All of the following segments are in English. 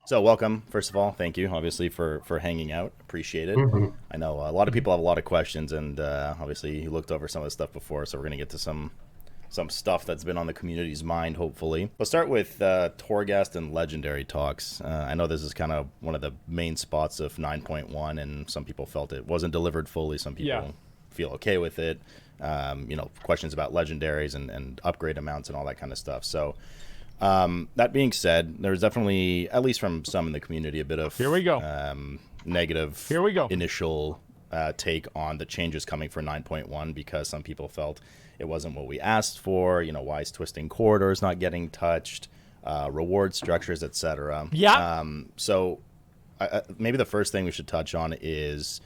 So welcome, first of all. Thank you, obviously, for hanging out. Appreciate it. hmm I know a lot of people have a lot of questions, and obviously you looked over some of the stuff before, so we're gonna get to some stuff that's been on the community's mind. Hopefully, let's start with Torghast and Legendary talks. I know this is kind of one of the main spots of 9.1, and some people felt it wasn't delivered fully. Some people Yeah. feel okay with it. Questions about legendaries and upgrade amounts and all that kind of stuff. So. That being said, there's definitely, at least from some in the community, a bit of Here we go. Negative Here we go. initial take on the changes coming for 9.1 because some people felt it wasn't what we asked for. Why is twisting corridors not getting touched, reward structures, etc. Yeah. So maybe the first thing we should touch on is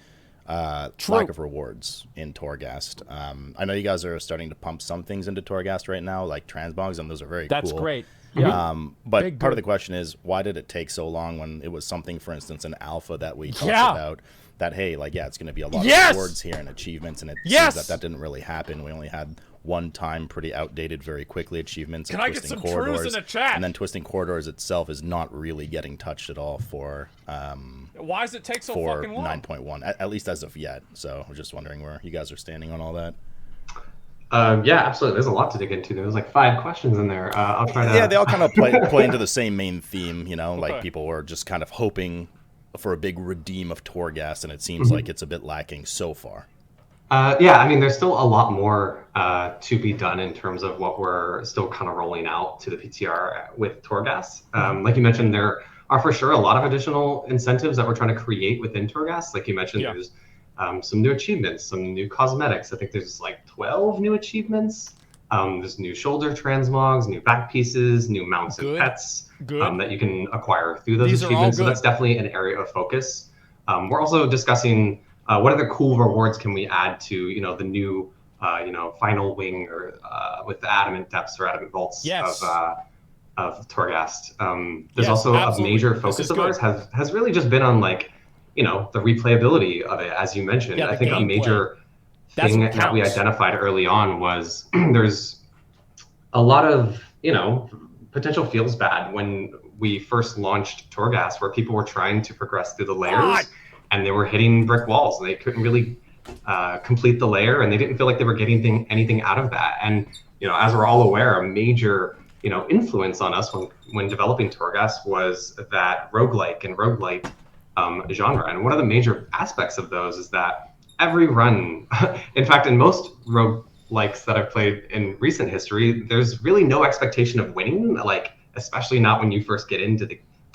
True. lack of rewards in Torghast. I know you guys are starting to pump some things into Torghast right now, like transmogs, and those are very That's cool. great. Yeah. But Big part of good. the question is, why did it take so long when it was something, for instance, an alpha that we talked Yeah. about, that, hey, like, yeah, it's going to be a lot Yes. of rewards here and achievements, and it Yes. seems that didn't really happen. We only had one time pretty outdated, very quickly achievements. Can of I get Twisting some truths corridors, in the chat? And then Twisting Corridors itself is not really getting touched at all for Why does it take so for fucking long? 9.1, at least as of yet. So I'm just wondering where you guys are standing on all that. Yeah, absolutely. There's a lot to dig into. There's like 5 questions in there. I'll try to. Yeah, they all kind of play into the same main theme, like Okay. people were just kind of hoping for a big redeem of Torghast, and it seems like it's a bit lacking so far. Yeah, I mean, there's still a lot more to be done in terms of what we're still kind of rolling out to the PTR with Torghast. Like you mentioned, there are for sure a lot of additional incentives that we're trying to create within Torghast. Like you mentioned, Yeah. there's some new achievements, some new cosmetics. I think there's like 12 new achievements. There's new shoulder transmogs, new back pieces, new mounts and Good. pets Good. that you can acquire through those These are all achievements. So good. that's definitely an area of focus. We're also discussing what other cool rewards can we add to the new final wing or with the adamant depths or adamant vaults Yes. of Torghast. There's Yes, also absolutely. a major This focus is of good. ours has really just been on the replayability of it, as you mentioned. Yeah, the I think a gameplay. major That's thing what that we counts. identified early on was there's a lot of potential feels bad when we first launched Torghast, where people were trying to progress through the layers God. and they were hitting brick walls and they couldn't really complete the layer, and they didn't feel like they were getting anything out of that. And as we're all aware, a major influence on us when developing Torghast was that roguelike and roguelite genre. And one of the major aspects of those is that every run, in fact, in most roguelikes that I've played in recent history, there's really no expectation of winning, like especially not when you first get into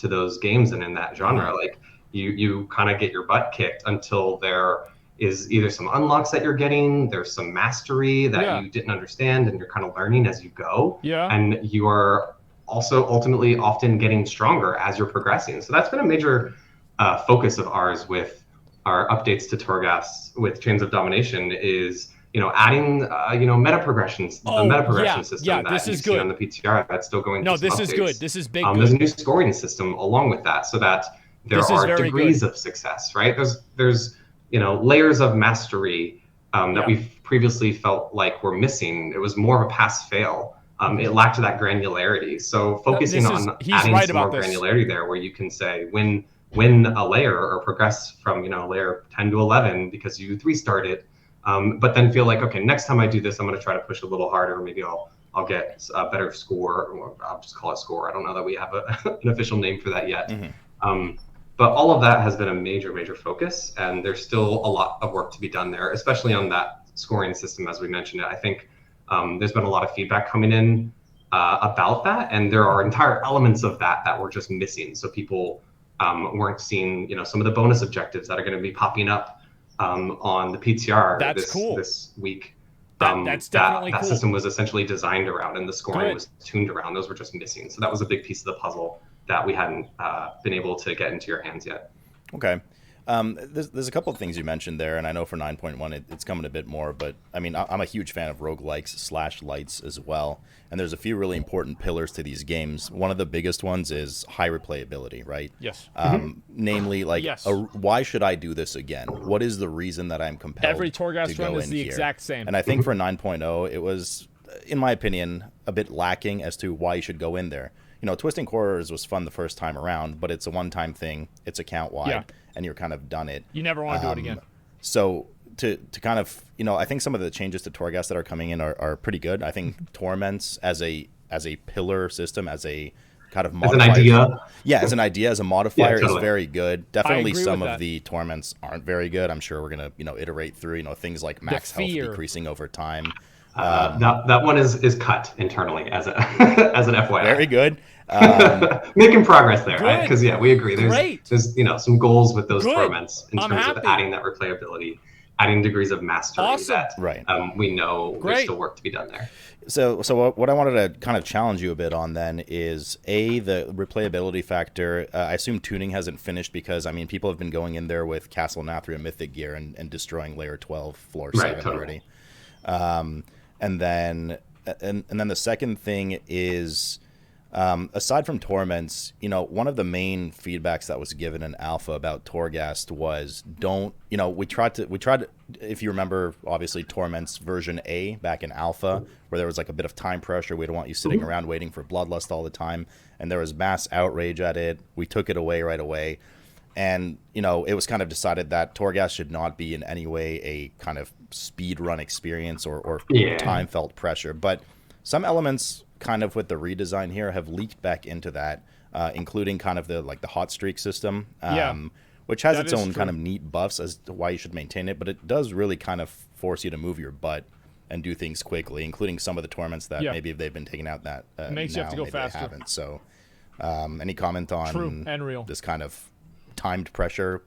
those games and in that genre. Like you kind of get your butt kicked until there is either some unlocks that you're getting, there's some mastery that Yeah. you didn't understand, and you're kind of learning as you go. Yeah. And you are also ultimately often getting stronger as you're progressing. So that's been a major focus of ours with our updates to Torghast with Chains of Domination is adding meta progressions, the Oh, meta progression yeah, system yeah, that this you is see good. on the PTR that's still going No, through some this is updates. good. This is big There's a good. new scoring system along with that, so that there This is are very degrees good. of success, right? There's layers of mastery that Yeah. we've previously felt like were missing. It was more of a pass fail. It lacked that granularity. So focusing on he's adding right some more about this. granularity there, where you can say win a layer or progress from layer 10 to 11 because you 3-starred it, but then feel like, okay, next time I do this, I'm going to try to push a little harder. Maybe I'll get a better score, or I'll just call it score. I don't know that we have an official name for that yet. But all of that has been a major focus, and there's still a lot of work to be done there, especially on that scoring system, as we mentioned. I think there's been a lot of feedback coming in about that, and there are entire elements of that were just missing. So people weren't seeing, some of the bonus objectives that are going to be popping up on the PTR That's cool. this week. That's definitely that cool. system was essentially designed around, and the scoring Good. was tuned around. Those were just missing. So that was a big piece of the puzzle that we hadn't been able to get into your hands yet. Okay. There's a couple of things you mentioned there, and I know for 9.1 it's coming a bit more, but I mean, I'm a huge fan of roguelikes / lights as well, and there's a few really important pillars to these games. One of the biggest ones is high replayability, right? Yes. Namely, like, Yes. why should I do this again? What is the reason that I'm compelled Every Torghast to run go is in the here? exact same. And I think for 9.0, it was, in my opinion, a bit lacking as to why you should go in there. Twisting Corridors was fun the first time around, but it's a one-time thing. It's account wide, and you're kind of done it. You never want to do it again. So to kind of, I think some of the changes to Torghast that are coming in are pretty good. I think Torments as a pillar system, as a kind of modifier. As an idea? Yeah, as an idea, as a modifier totally. is very good. Definitely some of that. the Torments aren't very good. I'm sure we're going to, iterate through, things like max health decreasing over time. That one is cut internally as a as an FYI. Very good. Making progress there, right? Because we agree. There's some goals with those torments in terms of adding that replayability, adding degrees of mastery that we know there's still work to be done there. So what I wanted to kind of challenge you a bit on then is the replayability factor. I assume tuning hasn't finished because people have been going in there with Castle Nathria Mythic gear and destroying layer 12 floor 7 already. And then the second thing is, aside from Torments, one of the main feedbacks that was given in Alpha about Torghast was we tried, if you remember, obviously Torments version A back in Alpha, where there was like a bit of time pressure. We don't want you sitting around waiting for Bloodlust all the time. And there was mass outrage at it. We took it away right away. And, it was kind of decided that Torghast should not be in any way a kind of speed run experience or time felt pressure. But some elements kind of with the redesign here have leaked back into that, including kind of the hot streak system, which has its own kind of neat buffs as to why you should maintain it. But it does really kind of force you to move your butt and do things quickly, including some of the torments that maybe if they've been taken out that makes you have to go faster. They haven't. So any comment on this kind of timed pressure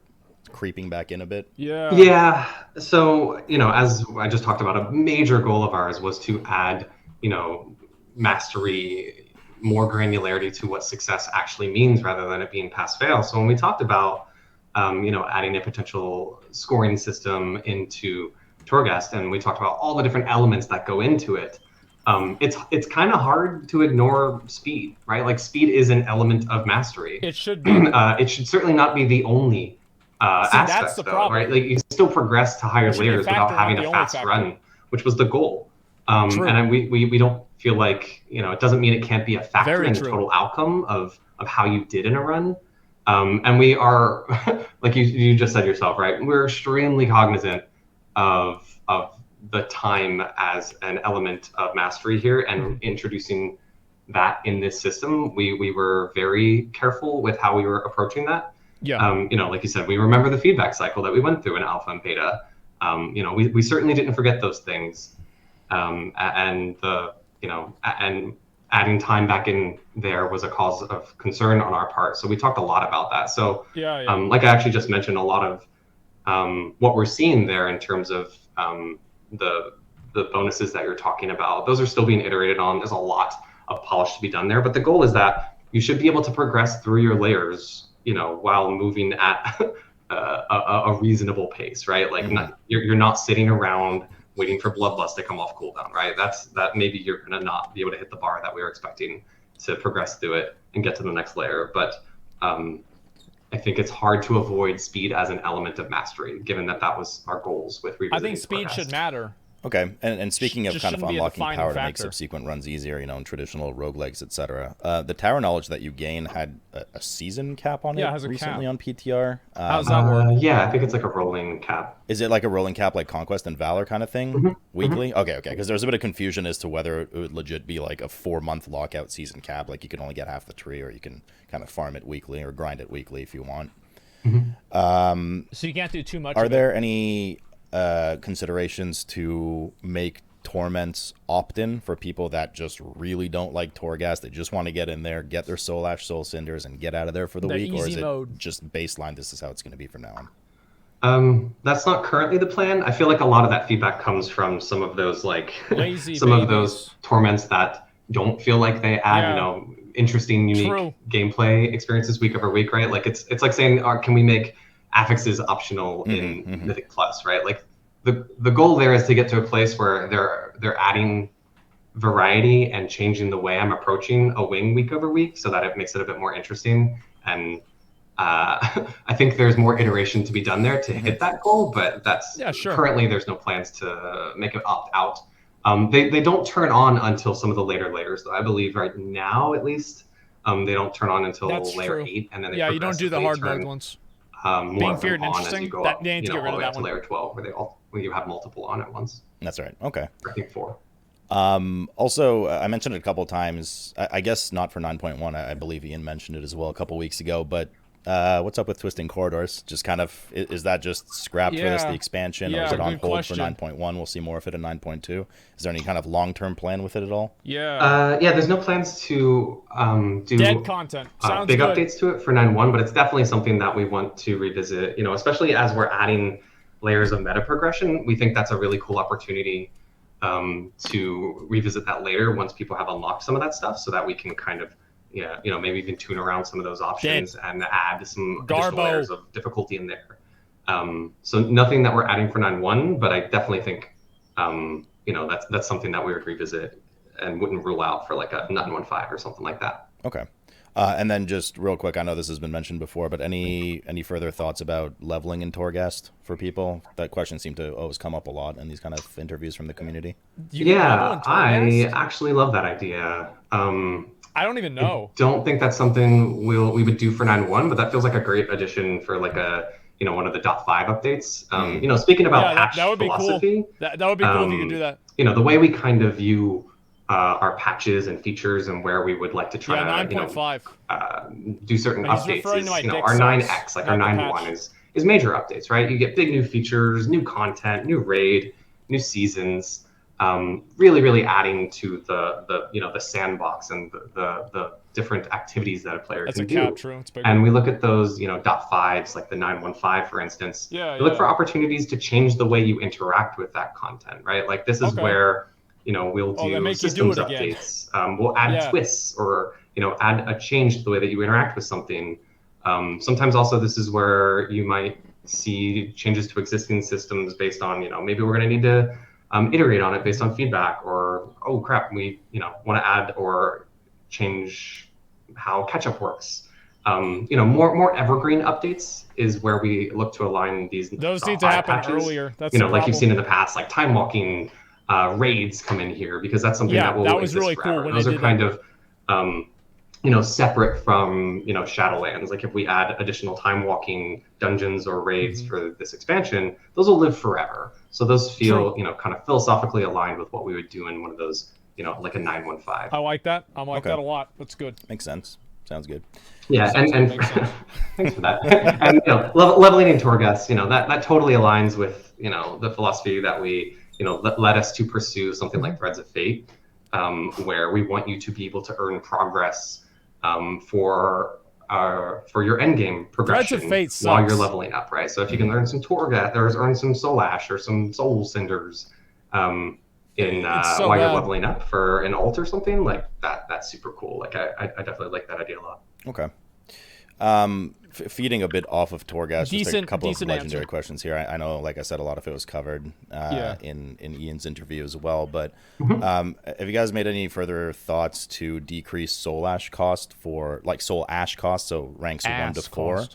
creeping back in a bit? Yeah. So, as I just talked about, a major goal of ours was to add, mastery, more granularity to what success actually means rather than it being pass-fail. So when we talked about, adding a potential scoring system into Torghast, and we talked about all the different elements that go into it, it's kind of hard to ignore speed, right? Like speed is an element of mastery. It should be. It should certainly not be the only aspect, that's the though, problem. Right? Like you still progress to higher layers without having a fast run, which was the goal. And we don't feel like, it doesn't mean it can't be a factor in the total outcome of how you did in a run. And we are, like you just said yourself, right? We're extremely cognizant of the time as an element of mastery here, and introducing that in this system. We were very careful with how we were approaching that. Like you said, we remember the feedback cycle that we went through in alpha and beta. We certainly didn't forget those things. And adding time back in there was a cause of concern on our part. So we talked a lot about that. So like I actually just mentioned, a lot of what we're seeing there in terms of the bonuses that you're talking about, those are still being iterated on. There's a lot of polish to be done there, but the goal is that you should be able to progress through your layers, while moving at a reasonable pace, right? Like you're not sitting around waiting for Bloodlust to come off cooldown, right? That maybe you're gonna not be able to hit the bar that we were expecting to progress through it and get to the next layer. But I think it's hard to avoid speed as an element of mastery, given that was our goals with revisiting. I think speed should matter. Okay, and speaking of kind of unlocking power to make factor. subsequent runs easier, in traditional roguelikes, etc., the tower knowledge that you gain had a season cap on it it has a recently cap. on PTR. How does that work? Yeah, I think it's like a rolling cap. Is it like a rolling cap, like Conquest and Valor kind of thing, weekly? Okay, because there was a bit of confusion as to whether it would legit be like a 4-month lockout season cap, like you can only get half the tree, or you can kind of farm it weekly or grind it weekly if you want. So you can't do too much. Are there any considerations to make Torments opt-in for people that just really don't like Torghast? They just want to get in there, get their Soul Ash, Soul Cinders, and get out of there for the week? Or is it just baseline, this is how it's going to be from now on? That's not currently the plan. I feel like a lot of that feedback comes from some of those lazy of those Torments that don't feel like they add, interesting, unique gameplay experiences week over week, right? Like it's like saying, can we make affixes optional in Mythic Plus, right? Like the goal there is to get to a place where they're adding variety and changing the way I'm approaching a wing week over week, so that it makes it a bit more interesting. And I think there's more iteration to be done there to hit that goal, but currently there's no plans to make it opt out. They don't turn on until some of the later layers, though. I believe right now, at least, They don't turn on until That's layer true. 8, and then they Yeah, you don't do the progressively hard turn mode ones. more Being of them feared and on as you interesting. go That up, they need to get all rid the of way that up to one. layer 12, where you have multiple on at once. That's right. Okay. I think 4. Also, I mentioned it a couple of times. I guess not for 9.1. I believe Ian mentioned it as well a couple weeks ago. But what's up with Twisting Corridors? Just kind of, is that just scrapped for this, the expansion, or is it on good hold question. for 9.1? We'll see more of it in 9.2. Is there any kind of long-term plan with it at all? Yeah. Yeah, there's no plans to do Dead content. Sounds big good. updates to it for 9.1, but it's definitely something that we want to revisit. You know, especially as we're adding layers of meta progression, we think that's a really cool opportunity to revisit that later once people have unlocked some of that stuff, so that we can kind of, maybe even tune around some of those options and add some additional layers of difficulty in there. So nothing that we're adding for 9.1, but I definitely think, that's something that we would revisit and wouldn't rule out for like a 9.15 or something like that. Okay. And then just real quick, I know this has been mentioned before, but any further thoughts about leveling in Torghast for people? That question seemed to always come up a lot in these kind of interviews from the community. Yeah, I actually love that idea. I don't even know. I don't think that's something we would do for 9.1, but that feels like a great addition for like a one of the .5 updates. Speaking about patch that would be philosophy, cool. That would be cool if you could do that. The way we kind of view our patches and features and where we would like to try to 9.5 do certain updates is, our 9x, like our 9.1 is major updates, right? You get big new features, new content, new raid, new seasons, really adding to the sandbox and the different activities that a player can do. True. And we look at those .5s, like the 9.15, for instance. We look for opportunities to change the way you interact with that content, right? Like this is where we'll do systems updates. We'll add twists or add a change to the way that you interact with something. Sometimes also this is where you might see changes to existing systems based on maybe we're going to need to iterate on it based on feedback, or oh crap, we want to add or change how catch-up works. More evergreen updates is where we look to align these. Those need to happen patches earlier. That's like you've seen in the past, like time walking raids come in here because that's something that will exist really forever. Cool. Those are kind of separate from Shadowlands. Like if we add additional time walking dungeons or raids for this expansion, those will live forever. So those feel kind of philosophically aligned with what we would do in one of those like a 9.15. I like that. I like that a lot. That's good. Makes sense. Sounds good. Yeah, and thanks for that. And leveling in Torghast, that totally aligns with the philosophy that we led us to pursue something like Threads of Fate, where we want you to be able to earn progress for your end game progression while you're leveling up, right? So if you can earn some Torghast, or earn some Soul Ash or some Soul Cinders while you're leveling up for an ult or something like that, that's super cool. Like I definitely like that idea a lot. Okay. Feeding a bit off of Torghast, just a couple of legendary questions here. I know, like I said, a lot of it was covered in Ian's interview as well. But have you guys made any further thoughts to decrease Soul Ash cost Soul Ash cost, so ranks 1 to 4,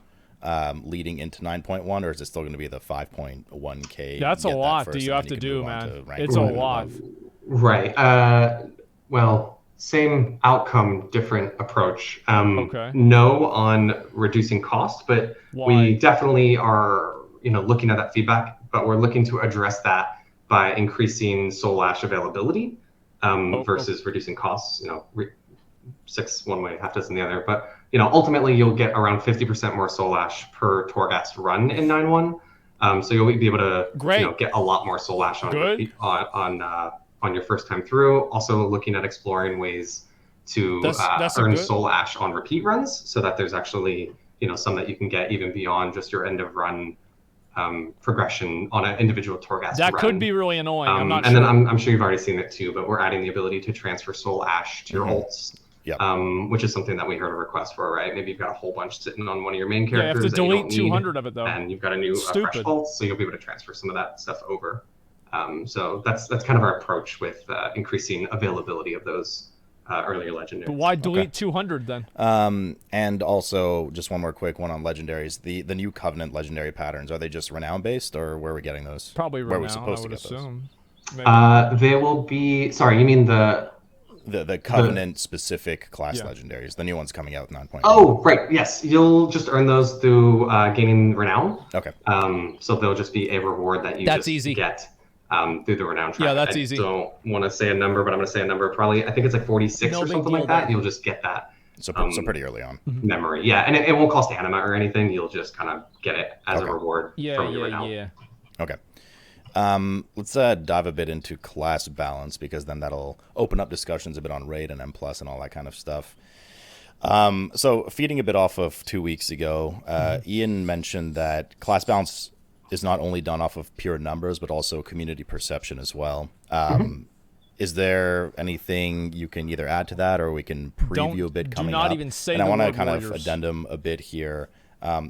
leading into 9.1, or is it still going to be the 5.1k? That's a lot. Do you have to do, man? It's a lot. Right. Well, same outcome, different approach. No on reducing cost, but we definitely are, looking at that feedback, but we're looking to address that by increasing Soul Ash availability versus reducing costs. 6 one way, half dozen the other. But ultimately you'll get around 50% more Soul Ash per Torghast run in 9.1. So you'll be able to get a lot more Soul Ash on your first time through. Also looking at exploring ways to earn Soul Ash on repeat runs, so that there's actually some that you can get even beyond just your end of run progression on an individual Torghast run. That could be really annoying. I'm not sure. And then I'm sure you've already seen it too, but we're adding the ability to transfer Soul Ash to your ults. Which is something that we heard a request for, right? Maybe you've got a whole bunch sitting on one of your main characters. You have to delete 200 of it though, and you've got a new fresh ult, so you'll be able to transfer some of that stuff over. So that's kind of our approach with increasing availability of those earlier legendaries. But why delete 200 then? And also, just one more quick one on legendaries. The new Covenant legendary patterns, are they just renown based, or where are we getting those? Probably renown, where are we supposed I would to get assume. They will be. Sorry, you mean the The Covenant specific class legendaries. The new one's coming out with 9.1. Oh, right. Yes, you'll just earn those through gaining renown. Okay. So they'll just be a reward that you get through the renown track. Yeah, that's easy. I don't want to say a number, but I'm going to say a number. Probably, I think it's like 46 or something like that. You'll just get that. So pretty early on. Memory, yeah, and it won't cost anima or anything. You'll just kind of get it as a reward from your renown. Yeah. Okay. Let's dive a bit into class balance, because then that'll open up discussions a bit on raid and M+ and all that kind of stuff. So feeding a bit off of 2 weeks ago, Ian mentioned that class balance is not only done off of pure numbers, but also community perception as well. Is there anything you can either add to that, or we can preview a bit coming up? Do not even say and I want to kind warriors. of addendum a bit here.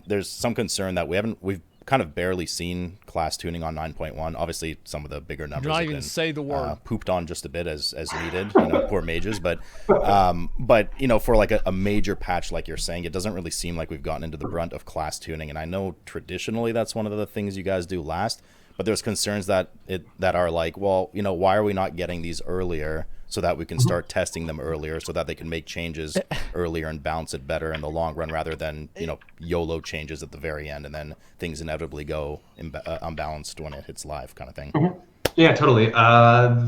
There's some concern that we've kind of barely seen class tuning on 9.1. Obviously, some of the bigger numbers not have even been say the word. Pooped on just a bit as needed. Poor mages, but for like a major patch like you're saying, it doesn't really seem like we've gotten into the brunt of class tuning. And I know traditionally that's one of the things you guys do last, but there's concerns that are like, well, why are we not getting these earlier so that we can start testing them earlier, so that they can make changes earlier and balance it better in the long run, rather than YOLO changes at the very end and then things inevitably go unbalanced when it hits live, kind of thing. Yeah, totally.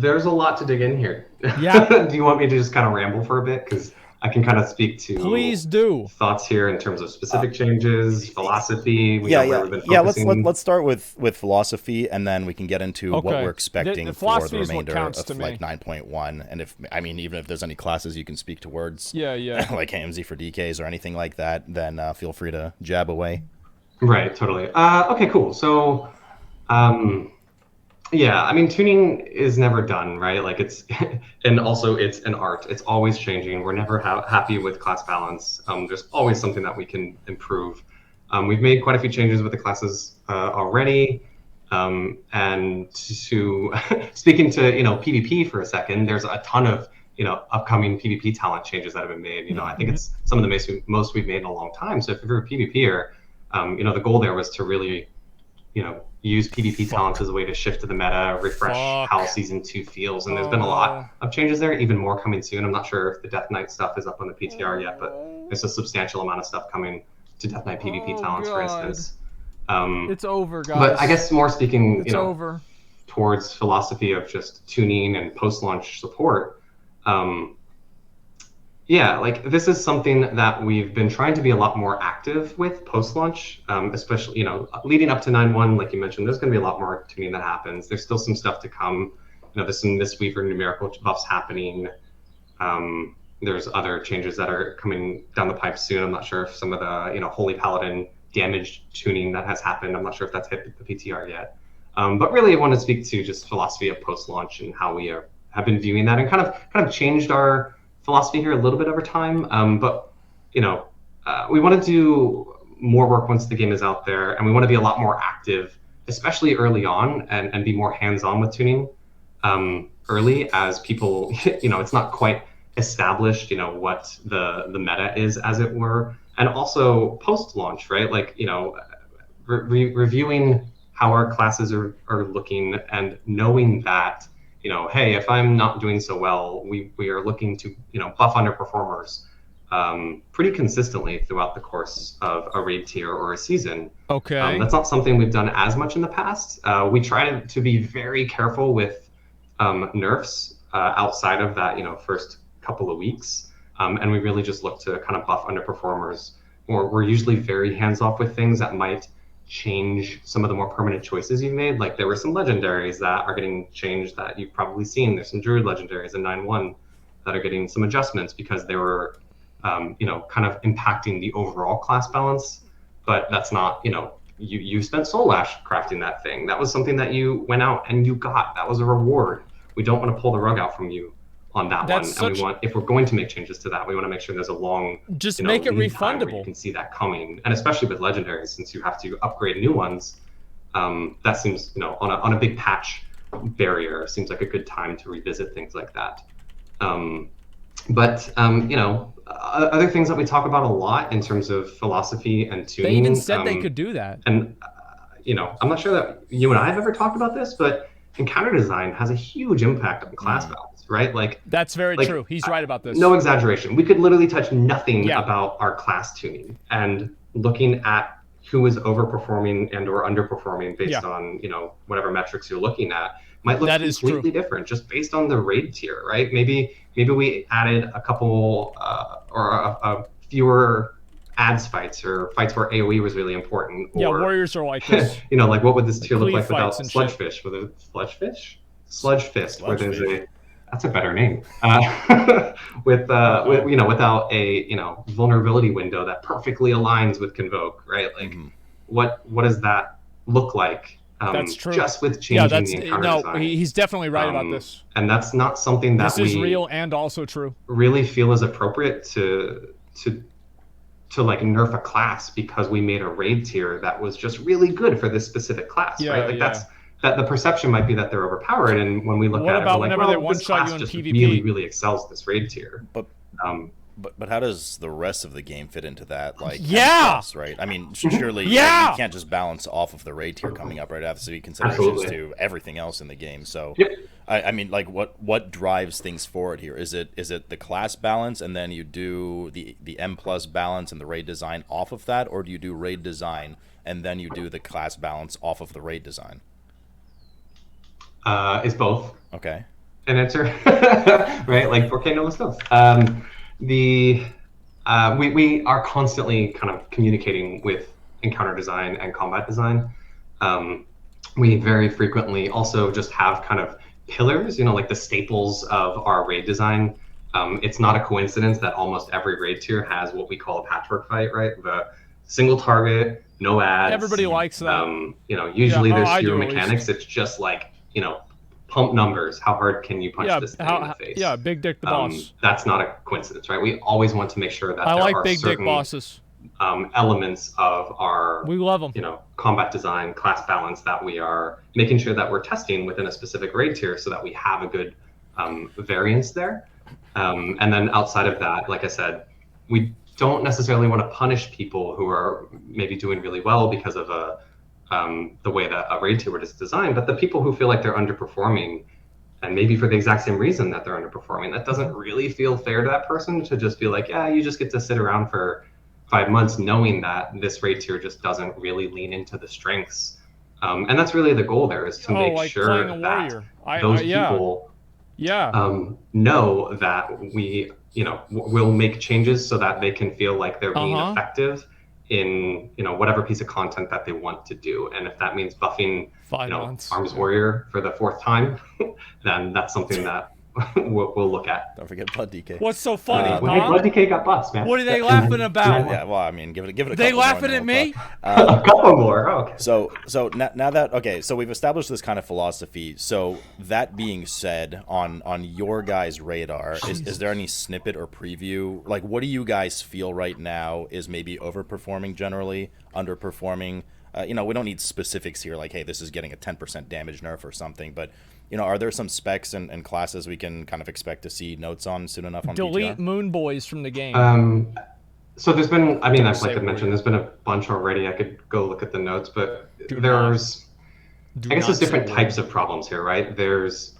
There's a lot to dig in here. Yeah. Do you want me to just kind of ramble for a bit? Because I can kind of speak to please do thoughts here in terms of specific changes, philosophy. Let's start with philosophy, and then we can get into what we're expecting for the remainder of like 9.1. And even if there's any classes you can speak towards, like AMZ for DKs or anything like that, then feel free to jab away. Right, totally. Okay, cool. So, tuning is never done, right? Like it's an art. It's always changing. We're never happy with class balance. There's always something that we can improve. We've made quite a few changes with the classes already. And to speaking to PvP for a second, there's a ton of upcoming PvP talent changes that have been made. I think it's some of the most we've made in a long time. So if you're a PvPer, the goal there was to really use PvP talents as a way to shift to the meta, refresh how Season 2 feels. And there's been a lot of changes there, even more coming soon. I'm not sure if the Death Knight stuff is up on the PTR yet, but there's a substantial amount of stuff coming to Death Knight PvP talents, for instance. It's over, guys. But I guess more speaking, over. Towards philosophy of just tuning and post-launch support, this is something that we've been trying to be a lot more active with post-launch, especially, leading up to 9.1, like you mentioned, there's going to be a lot more tuning that happens. There's still some stuff to come. There's some Mistweaver numerical buffs happening. There's other changes that are coming down the pipe soon. I'm not sure if some of the, Holy Paladin damage tuning that has happened, I'm not sure if that's hit the PTR yet. But really I want to speak to just philosophy of post-launch and how we have been viewing that, and kind of changed our philosophy here a little bit over time, but we want to do more work once the game is out there, and we want to be a lot more active, especially early on, and be more hands-on with tuning early, as people it's not quite established what the meta is, as it were, and also post-launch, right? Like reviewing how our classes are looking, and knowing that hey, if I'm not doing so well, we are looking to, buff underperformers pretty consistently throughout the course of a raid tier or a season. Okay. That's not something we've done as much in the past. We try to be very careful with nerfs outside of that, first couple of weeks. And we really just look to kind of buff underperformers. Or we're usually very hands-off with things that might change some of the more permanent choices you've made. Like there were some legendaries that are getting changed that you've probably seen. There's some druid legendaries in 9.1 that are getting some adjustments because they were kind of impacting the overall class balance. But that's not, you spent Soul Ash crafting that thing. That was something that you went out and you got. That was a reward. We don't want to pull the rug out from you on that one. And we want, if we're going to make changes to that, we want to make sure there's a long, just make it refundable. You can see that coming, and especially with legendaries, since you have to upgrade new ones, that seems, on a big patch barrier, seems like a good time to revisit things like that. But other things that we talk about a lot in terms of philosophy and tuning. They even said they could do that. And I'm not sure that you and I have ever talked about this, but encounter design has a huge impact on class balance, right? That's very true. He's right about this. No exaggeration. We could literally touch nothing Yeah. about our class tuning, and looking at who is overperforming and or underperforming based on, you know, whatever metrics you're looking at might look completely different just based on the raid tier, right? Maybe we added a couple or a fewer ads fights, or fights where AoE was really important. Or, yeah, warriors are like this. you know, like what would this tier look like without Sludgefish? With a Sludge Fist, where there's that's a better name. With you know, without a, you know, vulnerability window that perfectly aligns with Convoke, right? Like, what does that look like? That's true. Just with changing the encounter design. He's definitely right about this. And that's not something that this is real and also true. Really feel is appropriate to like nerf a class because we made a raid tier that was just really good for this specific class, right? Like that the perception might be that they're overpowered, and when we look at it, we're like, well, this class just really excels this raid tier. But how does the rest of the game fit into that? Like, right? I mean, surely you can't just balance off of the raid tier coming up, right? It has to be considerations to everything else in the game. So, I mean, like, what drives things forward here? Is it the class balance, and then you do the M+ balance and the raid design off of that, or do you do raid design and then you do the class balance off of the raid design? It's both. Okay. An answer, right? Like 4K no less both. We are constantly kind of communicating with encounter design and combat design. We very frequently also just have kind of pillars, you know, like the staples of our raid design. It's not a coincidence that almost every raid tier has what we call a patchwork fight, right? The single target, no ads. Everybody likes that. You know, usually there's fewer mechanics. It's just like, you know, pump numbers. How hard can you punch this thing in the face? Yeah, Big Dick the boss. That's not a coincidence, right? We always want to make sure that there are Big certain Dick bosses. Elements of our, we love them, you know, combat design, class balance that we are making sure that we're testing within a specific raid tier so that we have a good variance there. And then outside of that, like I said, we don't necessarily want to punish people who are maybe doing really well because of the way that a raid tier is designed, but the people who feel like they're underperforming, and maybe for the exact same reason that they're underperforming, that doesn't really feel fair to that person to just be like, yeah, you just get to sit around for 5 months knowing that this raid tier just doesn't really lean into the strengths. And that's really the goal there, is to make sure that those people know that we, you know, will make changes so that they can feel like they're being effective in, you know, whatever piece of content that they want to do. And if that means buffing, you know, Arms Warrior for the 4th time, then that's something that we'll look at. Don't forget Blood DK. What's so funny? Blood DK got buffs, man. What are they laughing about? Yeah, well, I mean, give it a couple they more. Laughing at me? A couple more. Oh, okay. So now that so we've established this kind of philosophy. So that being said, on your guys' radar, is there any snippet or preview? Like, what do you guys feel right now is maybe overperforming generally, underperforming? You know, we don't need specifics here, like, hey, this is getting a 10% damage nerf or something, but, you know, are there some specs and classes we can kind of expect to see notes on soon enough on Delete PTR? Moon Boys from the game. So there's been, I mean, like I mentioned, there's been a bunch already. I could go look at the notes, but I guess there's different types of problems here, right? There's,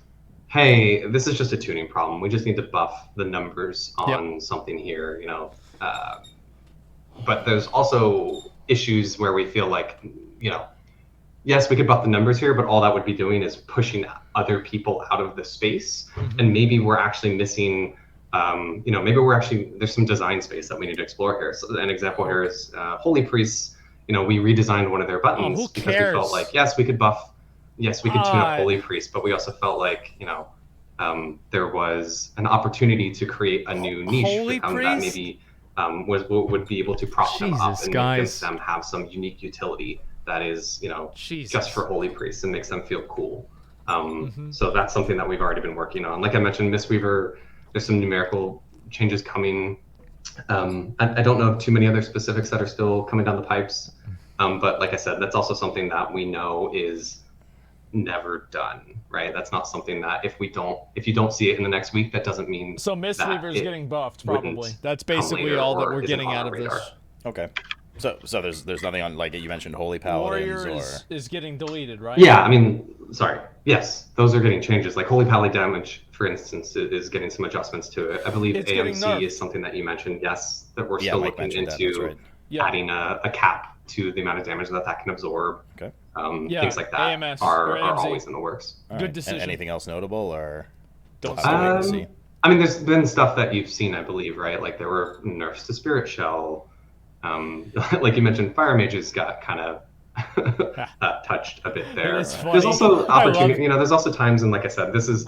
hey, this is just a tuning problem. We just need to buff the numbers on something here, you know. But there's also issues where we feel like, you know, yes, we could buff the numbers here, but all that would be doing is pushing other people out of the space. And maybe we're actually missing, you know, maybe there's some design space that we need to explore here. So an example here is Holy Priests. You know, we redesigned one of their buttons because we felt like, yes, we could buff, yes, we could tune up Holy Priest, but we also felt like, you know, there was an opportunity to create a new niche that maybe would be able to prop them up and make them have some unique utility that is, you know, just for Holy Priests and makes them feel cool. So that's something that we've already been working on. Like I mentioned, Mistweaver, there's some numerical changes coming. I don't know too many other specifics that are still coming down the pipes. But like I said, that's also something that we know is never done, right? That's not something that if you don't see it in the next week, that doesn't mean Mistweaver's getting buffed, probably. That's basically all that we're getting out of this. Okay. So there's nothing on, like you mentioned, Holy Paladins Warriors or is getting deleted, right? Yeah, I mean, sorry. Yes, those are getting changes. Like Holy Pally damage, for instance, is getting some adjustments to it. I believe It's getting AMC is nerfed. something that you mentioned. Yes, that we're yeah, still Mike looking mentioned that. into That's right. Yeah. adding a cap to the amount of damage that can absorb. Okay. Yeah, Things like that AMS or are AMZ. always in the works. All Good right. decision. Anything else notable, or Don't we'll have to wait and see? I mean, there's been stuff that you've seen, I believe, right? Like there were nerfs to Spirit Shell. Like you mentioned, Fire Mages got kind of touched a bit there. It is funny. There's also I love- opportunity. There's also times, and like I said, this is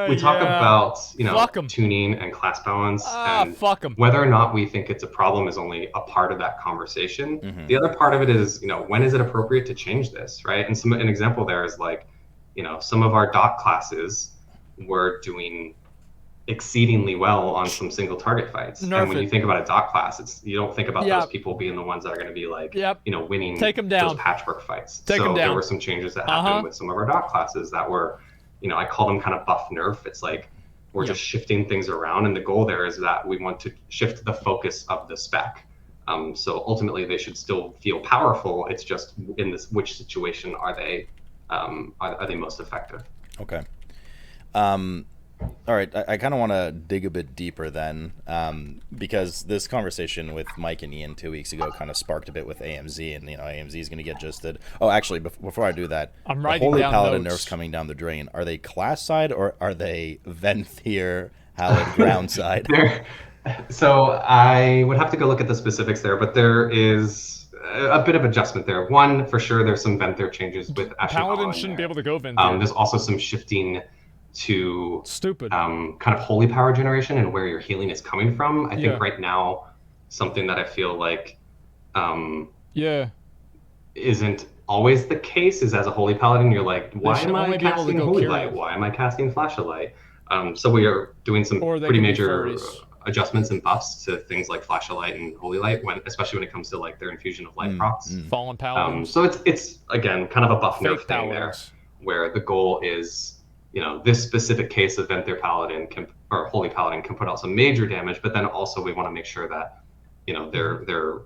we talk about Fuck 'em. tuning and class balance, and Fuck 'em. whether or not we think it's a problem is only a part of that conversation. The other part of it is, when is it appropriate to change this, right? And an example there is like, some of our dot classes were doing exceedingly well on some single target fights. Nerf and when it. you think about a dot class, you don't think about Yep. those people being the ones that are going to be like, Yep. winning Take 'em down. those patchwork fights. Take 'em so there down. were some changes that happened with some of our dot classes that were, I call them kind of buff nerf. It's like we're just shifting things around, and the goal there is that we want to shift the focus of the spec. So ultimately, they should still feel powerful. It's just in which situation are they most effective? Okay. All right, I kind of want to dig a bit deeper then, because this conversation with Mike and Ian 2 weeks ago kind of sparked a bit with AMZ, and AMZ is going to get justed. Oh, actually, before I do that, I'm the writing Holy down Paladin notes. nerfs coming down the drain, are they class side or are they Venthyr, Hallowed ground side? So I would have to go look at the specifics there, but there is a bit of adjustment there. One, for sure, there's some Venthyr changes with Asmongold. Paladin shouldn't be able to go Venthyr. There's also some shifting to Stupid. kind of holy power generation and where your healing is coming from. I think right now, something that I feel like isn't always the case is as a holy paladin, you're like, why am I casting holy light? Why am I casting flash of light? So we are doing some pretty major adjustments and buffs to things like flash of light and holy light, especially when it comes to like their infusion of light procs. Fallen paladins. So it's again kind of a buff nerf thing there, where the goal is, this specific case of Venthyr Paladin or Holy Paladin can put out some major damage, but then also we want to make sure that, their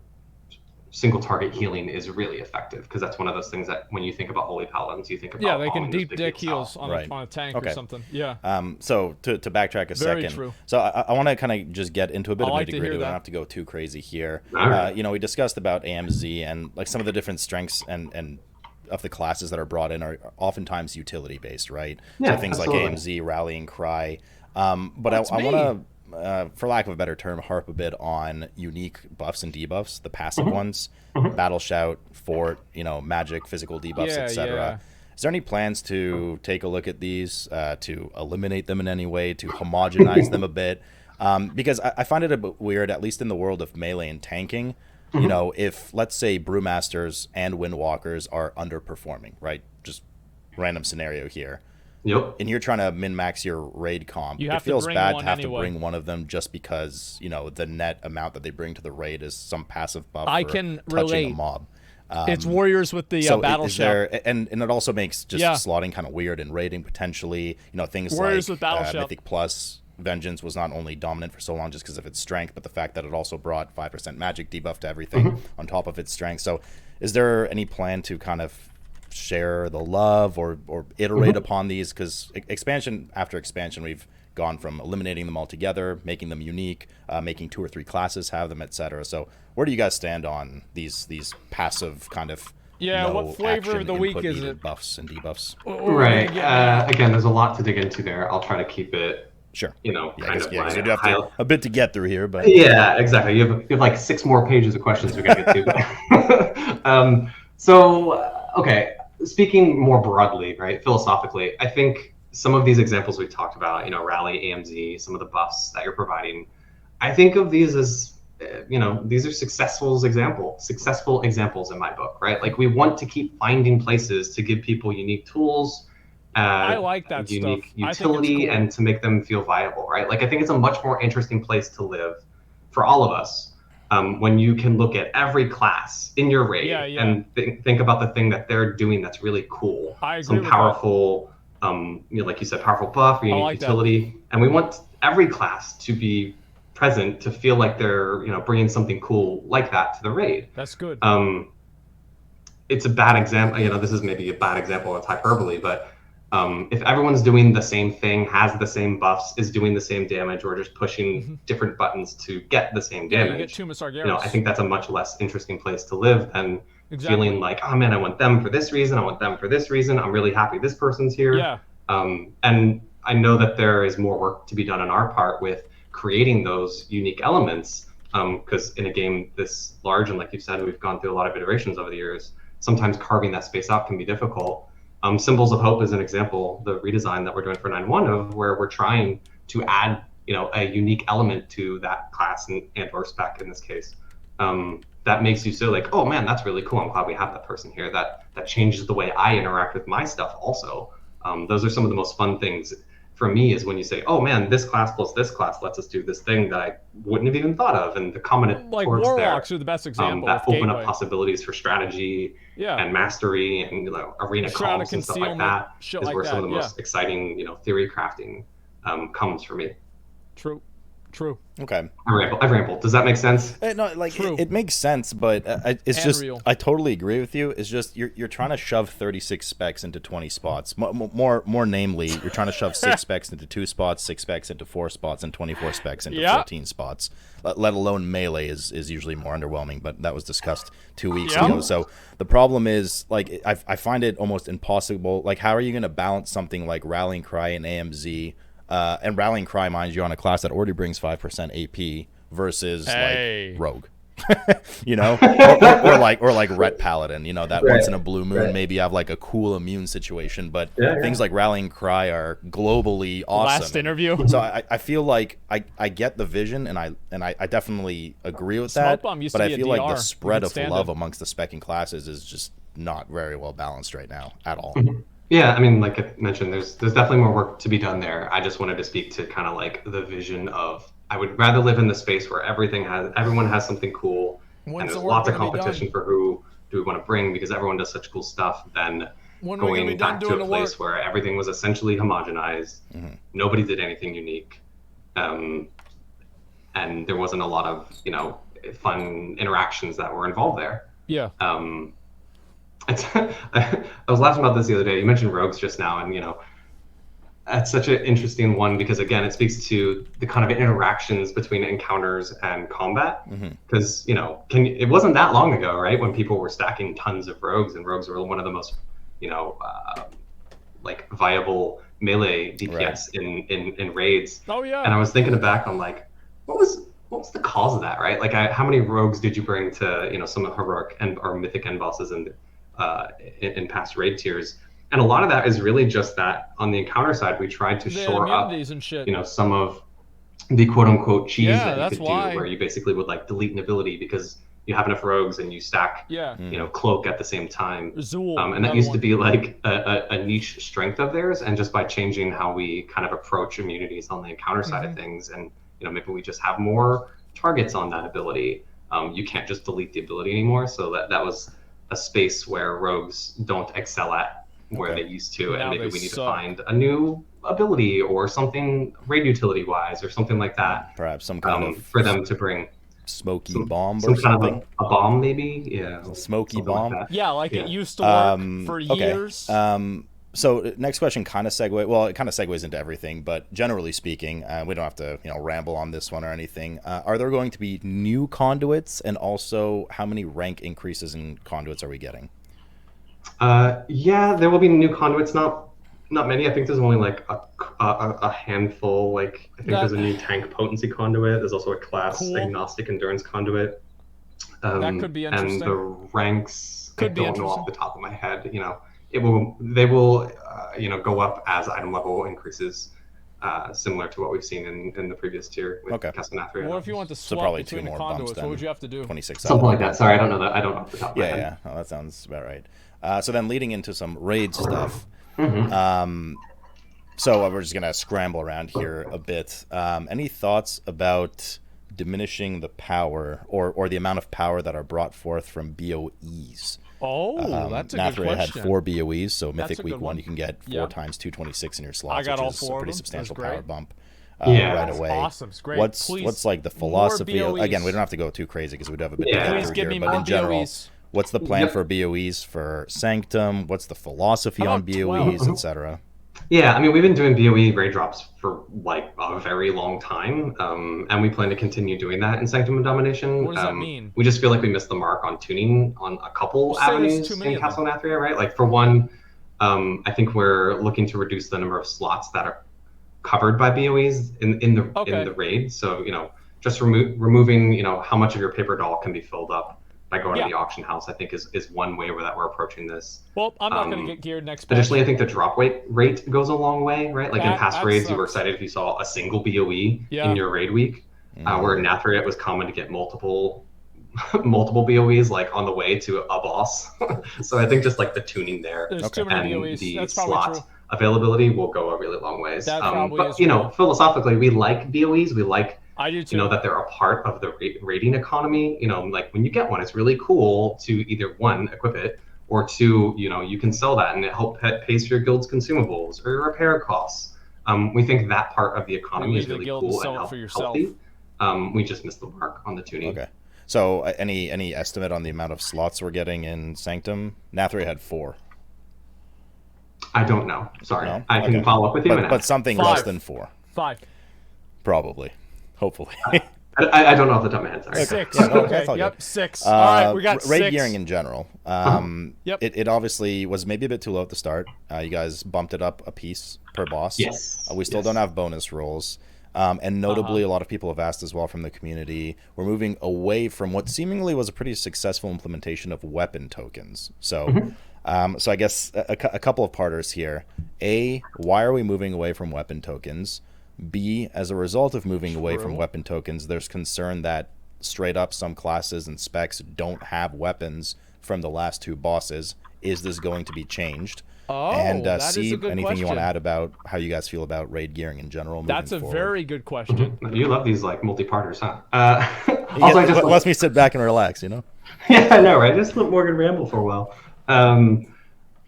single target healing is really effective, because that's one of those things that when you think about Holy Paladins, you think about they can deep dick heals on a tank or something. Yeah. So to backtrack a second, true. So I want to kind of just get into a bit of like nitty-gritty. We don't have to go too crazy here. We discussed about AMZ and like some of the different strengths and of the classes that are brought in are oftentimes utility based, right? Yeah, so things absolutely. like AMZ, Rallying Cry. But I want to, for lack of a better term, harp a bit on unique buffs and debuffs, the passive ones, Battle Shout, Fort, magic, physical debuffs, etc. Yeah. Is there any plans to take a look at these, to eliminate them in any way, to homogenize them a bit? Because I find it a bit weird, at least in the world of melee and tanking. If, let's say, Brewmasters and Windwalkers are underperforming, right? Just random scenario here. Yep. And you're trying to min-max your raid comp. It feels bad to have to bring one of them just because, the net amount that they bring to the raid is some passive buff I for can touching relate. a mob. It's warriors with the battle shout. And it also makes just slotting kind of weird and raiding potentially. Things warriors like with battle shout. Mythic Plus. Vengeance was not only dominant for so long just because of its strength, but the fact that it also brought 5% magic debuff to everything on top of its strength. So is there any plan to kind of share the love or iterate upon these? Because expansion after expansion, we've gone from eliminating them altogether, making them unique, making 2 or 3 classes have them, etc. So where do you guys stand on these passive kind of what flavor of the week is it? Buffs and debuffs? Right. Again, there's a lot to dig into there. I'll try to keep it. Sure. You do have a bit to get through here, but yeah, exactly. You have like 6 more pages of questions we got to get to. Okay, speaking more broadly, right, philosophically, I think some of these examples we talked about, Rally, AMZ, some of the buffs that you're providing, I think of these as, these are successful examples in my book, right? Like we want to keep finding places to give people unique tools. I like that unique stuff. utility cool. and to make them feel viable, right? Like I think it's a much more interesting place to live for all of us when you can look at every class in your raid and think about the thing that they're doing that's really cool. I agree Some with powerful, like you said, powerful buff or unique utility. And we want every class to be present to feel like they're bringing something cool like that to the raid. That's good. It's a bad example. This is maybe a bad example. It's hyperbole, but if everyone's doing the same thing, has the same buffs, is doing the same damage, or just pushing different buttons to get the same damage, you get Tumas Argyros. I think that's a much less interesting place to live than feeling like, oh man, I want them for this reason, I want them for this reason. I'm really happy this person's here. Yeah. And I know that there is more work to be done on our part with creating those unique elements, because in a game this large, and like you've said, we've gone through a lot of iterations over the years, sometimes carving that space out can be difficult. Symbols of Hope is an example, the redesign that we're doing for 9.1 of where we're trying to add, a unique element to that class and or spec in this case. That makes you so like, oh man, that's really cool. I'm glad we have that person here. That changes the way I interact with my stuff also. Those are some of the most fun things for me, is when you say, oh man, this class plus this class lets us do this thing that I wouldn't have even thought of, and the common like Warlocks are the best example. That open up possibilities for strategy and mastery and arena calls and stuff like that is where some of the most exciting theory crafting comes for me. True. Okay. I've rambled. Does that make sense? No, like it makes sense, but it's just real. I totally agree with you. It's just you're trying to shove 36 specs into 20 spots. More namely, you're trying to shove 6 specs into 2 spots, 6 specs into 4 spots, and 24 specs into 14 spots. Let alone melee is usually more underwhelming, but that was discussed 2 weeks ago. So the problem is, like, I find it almost impossible. Like, how are you going to balance something like Rallying Cry and AMZ? And Rallying Cry, mind you, on a class that already brings 5% AP versus like Rogue, or like Ret Paladin, that once in a blue moon maybe have like a cool immune situation, but things like Rallying Cry are globally awesome. Last interview. So I feel like I get the vision, and I definitely agree with that, but I feel like the spread of love amongst the specking classes is just not very well balanced right now at all. Yeah, I mean, like I mentioned, there's definitely more work to be done there. I just wanted to speak to kind of like the vision of, I would rather live in the space where everyone has something cool, and there's lots of competition for who do we want to bring, because everyone does such cool stuff, than going back to a place where everything was essentially homogenized. Nobody did anything unique, and there wasn't a lot of fun interactions that were involved there. Yeah. I was laughing about this the other day. You mentioned rogues just now, and that's such an interesting one, because again, it speaks to the kind of interactions between encounters and combat. Because it wasn't that long ago, right, when people were stacking tons of rogues, and rogues were one of the most like viable melee DPS in raids. Oh yeah. And I was thinking back on like, what was the cause of that, right? Like, how many rogues did you bring to some of heroic or mythic end bosses in past raid tiers? And a lot of that is really just that on the encounter side, we tried to shore up and shit. Some of the quote unquote cheese that you could do, where you basically would like delete an ability because you have enough rogues and you stack cloak at the same time. And that used to be like a niche strength of theirs, and just by changing how we kind of approach immunities on the encounter side of things, and maybe we just have more targets on that ability. You can't just delete the ability anymore, so that was a space where rogues don't excel at where they used to, and maybe we need to find a new ability or something raid utility wise or something like that. Perhaps some kind of for them to bring smoky bomb or something. Kind of a bomb, maybe. A smoky bomb. Like it used to work for years. So next question kind of it kind of segues into everything, but generally speaking, we don't have to ramble on this one or anything. Are there going to be new conduits, and also how many rank increases in conduits are we getting? Yeah, there will be new conduits. Not many. I think there's only like a handful. Like I think there's a new tank potency conduit. There's also a class agnostic endurance conduit. That could be interesting. And the ranks, I don't know off the top of my head. They will go up as item level increases, similar to what we've seen in the previous tier with Castanephria. What if you want to swap between the conduits? What would you have to do? 26. Something like that. Sorry, I don't know that. I don't know off the top of my head. Yeah. No, that sounds about right. So then leading into some raid stuff. So we're just gonna scramble around here a bit. Any thoughts about diminishing the power or the amount of power that are brought forth from BOEs? Oh, that's a good question. had 4 BOEs, so Mythic Week 1 you can get 4 times 226 in your slots, I got which all is 4 a pretty substantial power bump. right away. Awesome. It's great. What's like the philosophy? Again, we don't have to go too crazy because we'd have a bit to get through here. But in general, what's the plan for BOEs for Sanctum? What's the philosophy on BOEs, etc.? Yeah, I mean, we've been doing BOE raid drops for like a very long time, and we plan to continue doing that in Sanctum of Domination. What does that mean? We just feel like we missed the mark on tuning on a couple avenues in Castle Nathria, right? Like for one, I think we're looking to reduce the number of slots that are covered by BOEs in the raid. So just removing how much of your paper doll can be filled up by going to the auction house, I think is one way that we're approaching this. Well, I'm not going to get geared next. Additionally, I think the drop rate goes a long way, right? Like in past raids, you were excited if you saw a single BOE in your raid week. Where in Nathria, it was common to get multiple BOEs like on the way to a boss. So I think just like the tuning there and the slot availability will go a really long ways. But philosophically, we like BOEs. We like I do too. That they're a part of the raiding economy. Like when you get one, it's really cool to either one, equip it, or two, you can sell that and it pays for your guild's consumables or your repair costs. We think that part of the economy is really cool and healthy. We just missed the mark on the tuning. Okay. So any estimate on the amount of slots we're getting in Sanctum? Nathria had 4. I don't know. Sorry. No? I can follow up with you. But something 5. less than 4. 5. Probably. Hopefully. I don't know off the top of my head. Sorry. 6. Okay. Yep. 6. All right. We got 6. Raid gearing in general. It obviously was maybe a bit too low at the start. You guys bumped it up a piece per boss. Yes. We still don't have bonus rolls. And notably, a lot of people have asked as well from the community, we're moving away from what seemingly was a pretty successful implementation of weapon tokens. So, so I guess a couple of parters here. A, why are we moving away from weapon tokens? B, as a result of moving away from weapon tokens, there's concern that straight up some classes and specs don't have weapons from the last 2 bosses. Is this going to be changed? And C, anything question. You want to add about how you guys feel about raid gearing in general? That's a very good question. You love these like multi-parters, huh? Also, I just lets me sit back and relax, Yeah, I know, right? Just let Morgan ramble for a while.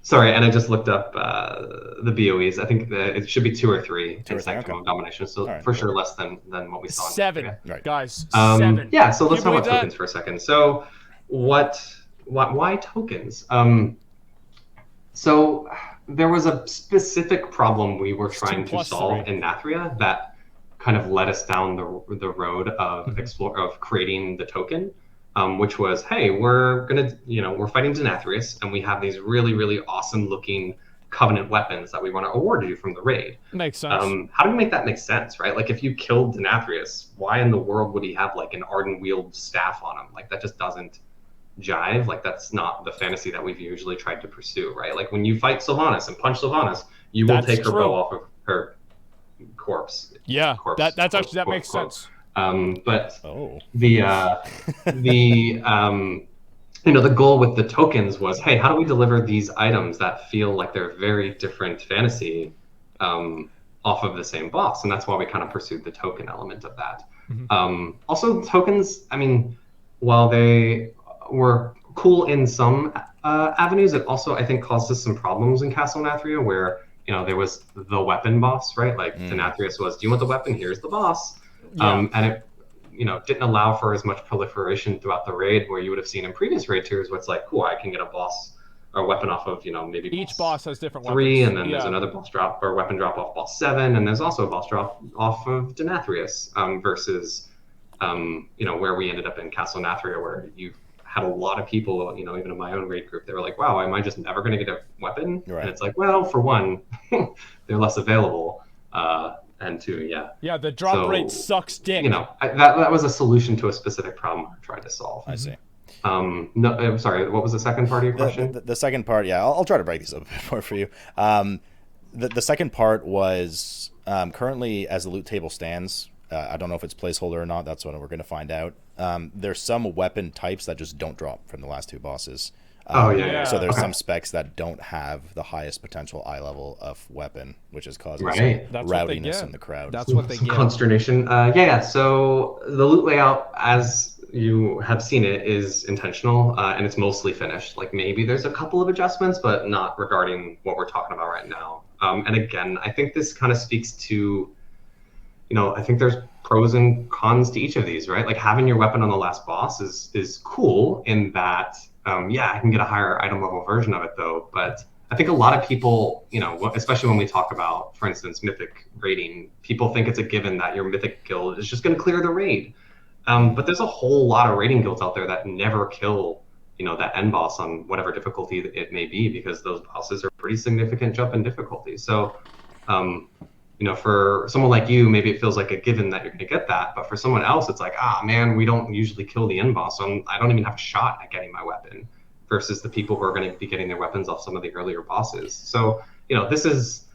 Sorry, and I just looked up the BOEs. I think it should be 2 or 3 in Sanctum of Domination, so for sure less than what we saw. 7, guys. 7. Yeah, so let's talk about tokens for a second. So, why tokens? So there was a specific problem we were trying to solve in Nathria that kind of led us down the road of creating the token. Which was, hey, we're fighting Denathrius, and we have these really, really awesome looking Covenant weapons that we want to award to you from the raid. Makes sense. How do we make that make sense, right? Like, if you killed Denathrius, why in the world would he have like an Arden Wield staff on him? Like, that just doesn't jive. Like, that's not the fantasy that we've usually tried to pursue, right? Like, when you fight Sylvanas and punch Sylvanas, you will take her bow off of her corpse. Yeah, that's actually that makes sense. But the goal with the tokens was, hey, how do we deliver these items that feel like they're very different fantasy off of the same boss? And that's why we kind of pursued the token element of that. Also, tokens, I mean, while they were cool in some avenues, it also, I think, caused us some problems in Castle Nathria where, there was the weapon boss, right? Like, Denathrius was, do you want the weapon? Here's the boss. And it, didn't allow for as much proliferation throughout the raid where you would have seen in previous raid tiers where it's like, cool, I can get a boss or weapon off of, maybe each boss has different 3, weapons. And then there's another boss drop or weapon drop off boss 7, and there's also a boss drop off of Denathrius versus, where we ended up in Castle Nathria where you had a lot of people, even in my own raid group, they were like, wow, am I just never going to get a weapon? Right. And it's like, well, for one, they're less available. And 2, yeah, the drop rate sucks dick. That was a solution to a specific problem we're trying to solve. I see. No, I'm sorry. What was the second part of your question? The second part, I'll try to break these up a bit more for you. The second part was currently, as the loot table stands, I don't know if it's placeholder or not. That's what we're going to find out. There's some weapon types that just don't drop from the last 2 bosses. So there's some specs that don't have the highest potential eye level of weapon, which is causing some rowdiness in the crowd. That's what they get. Consternation. So the loot layout, as you have seen it, is intentional, and it's mostly finished. Like, maybe there's a couple of adjustments, but not regarding what we're talking about right now. And again, I think this kind of speaks to, I think there's pros and cons to each of these, right? Like having your weapon on the last boss is cool in that, I can get a higher item level version of it though. But I think a lot of people, especially when we talk about, for instance, mythic raiding, people think it's a given that your mythic guild is just going to clear the raid. But there's a whole lot of raiding guilds out there that never kill, that end boss on whatever difficulty it may be, because those bosses are pretty significant jump in difficulty. So, for someone like you, maybe it feels like a given that you're going to get that. But for someone else, it's like, man, we don't usually kill the end boss, so I don't even have a shot at getting my weapon. Versus the people who are going to be getting their weapons off some of the earlier bosses. So, this is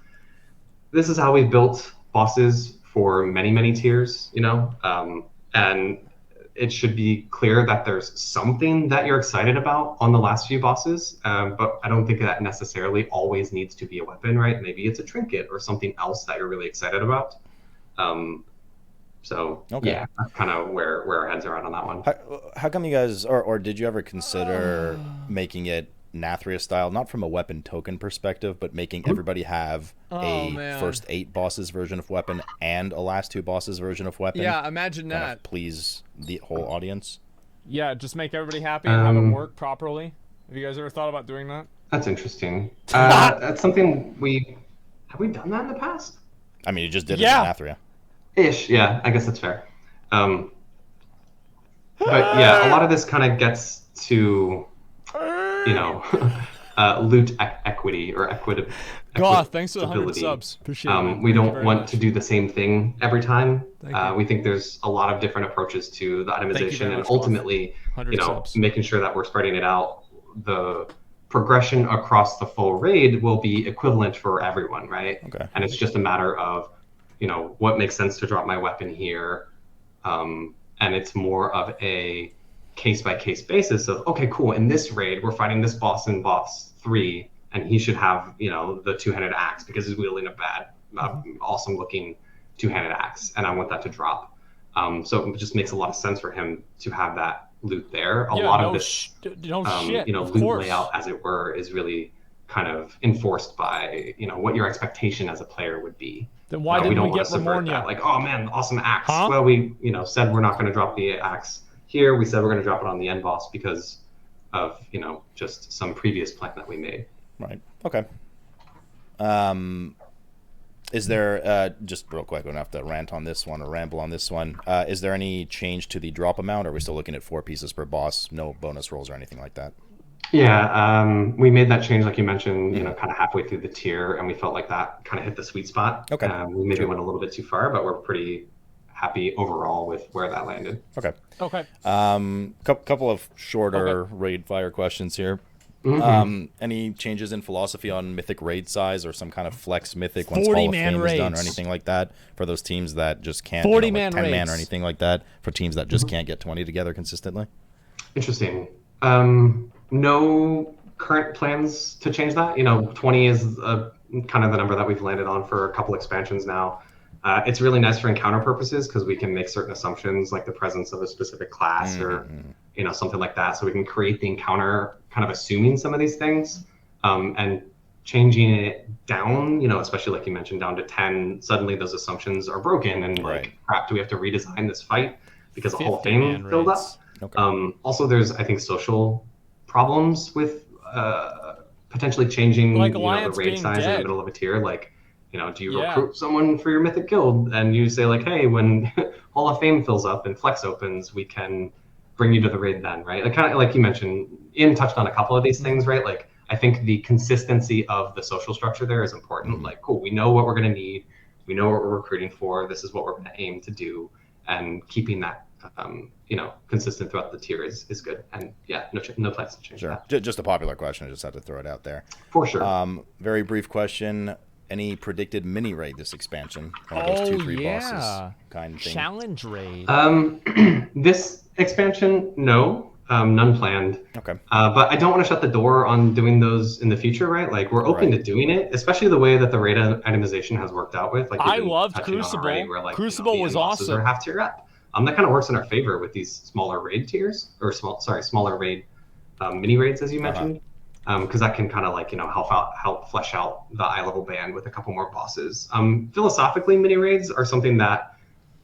how we've built bosses for many, many tiers, and it should be clear that there's something that you're excited about on the last few bosses, but I don't think that necessarily always needs to be a weapon, right? Maybe it's a trinket or something else that you're really excited about. Yeah, that's kind of where our heads are at on that one. How come you guys, or did you ever consider making it Nathria style, not from a weapon token perspective, but making everybody have first 8 bosses version of weapon and a last 2 bosses version of weapon? Yeah, imagine that. Please the whole audience. Yeah, just make everybody happy and have it work properly. Have you guys ever thought about doing that? That's interesting. That's something have we done that in the past? I mean, you just did it in Nathria. Ish, yeah, I guess that's fair. But yeah, a lot of this kind of gets to, loot equity or equitable. God, thanks for the 100 subs. Appreciate it. We don't want to do the same thing every time. We think there's a lot of different approaches to the itemization, and ultimately, making sure that we're spreading it out. The progression across the full raid will be equivalent for everyone, right? Okay. And it's just a matter of, what makes sense to drop my weapon here, and it's more of a case-by-case basis of, okay, cool, in this raid, we're fighting this boss in boss 3, and he should have, the two-handed axe because he's wielding a bad, awesome-looking two-handed axe, and I want that to drop. So it just makes a lot of sense for him to have that loot there. A lot of this, loot layout, as it were, is really kind of enforced by, what your expectation as a player would be. Then why didn't we get Ramornia? Like, oh man, awesome axe. Huh? Well, we, said we're not going to drop the axe here. We said we're going to drop it on the end boss because of, just some previous plan that we made. Right. Okay. Is there, just real quick, we don't have to rant on this one or ramble on this one. Is there any change to the drop amount? Or are we still looking at 4 pieces per boss? No bonus rolls or anything like that? Yeah, we made that change, like you mentioned, kind of halfway through the tier, and we felt like that kind of hit the sweet spot. Okay. We maybe went a little bit too far, but we're pretty happy overall with where that landed. Okay. Okay. Couple of shorter raid fire questions here. Mm-hmm. Any changes in philosophy on mythic raid size or some kind of flex mythic once Hall of Fame is done or anything like that for those teams that just can't, 40-man 10-man or anything like that for teams that just can't get 20 together consistently? Interesting. No current plans to change that. 20 is kind of the number that we've landed on for a couple expansions now. It's really nice for encounter purposes because we can make certain assumptions like the presence of a specific class or something like that, so we can create the encounter kind of assuming some of these things, and changing it down, especially like you mentioned, down to 10, suddenly those assumptions are broken and like, crap, do we have to redesign this fight because the Hall of Fame filled up? Okay. Also, there's, I think, social problems with potentially changing the raid size in the middle of a tier. Like, do you recruit someone for your mythic guild and you say like, hey, when Hall of Fame fills up and Flex opens, we can bring you to the raid then, right? Like, kind of like you mentioned, Ian touched on a couple of these things, right? Like, I think the consistency of the social structure there is important. Like, cool, we know what we're going to need. We know what we're recruiting for. This is what we're going to aim to do. And keeping that consistent throughout the tier is good. And yeah, no plans to change that. Just a popular question. I just had to throw it out there. For sure. Very brief question. Any predicted mini raid this expansion? One of those 2-3 bosses kind of thing. Challenge raid. This expansion, no. None planned. Okay. But I don't want to shut the door on doing those in the future, right? Like, we're open to doing it, especially the way that the raid itemization has worked out with. Like, I loved Crucible. Where, like, Crucible was awesome. Are half tier up. That kind of works in our favor with these smaller raid tiers, or smaller raid mini raids, as you mentioned, because that can kind of like help flesh out the eye level band with a couple more bosses. Philosophically, mini raids are something that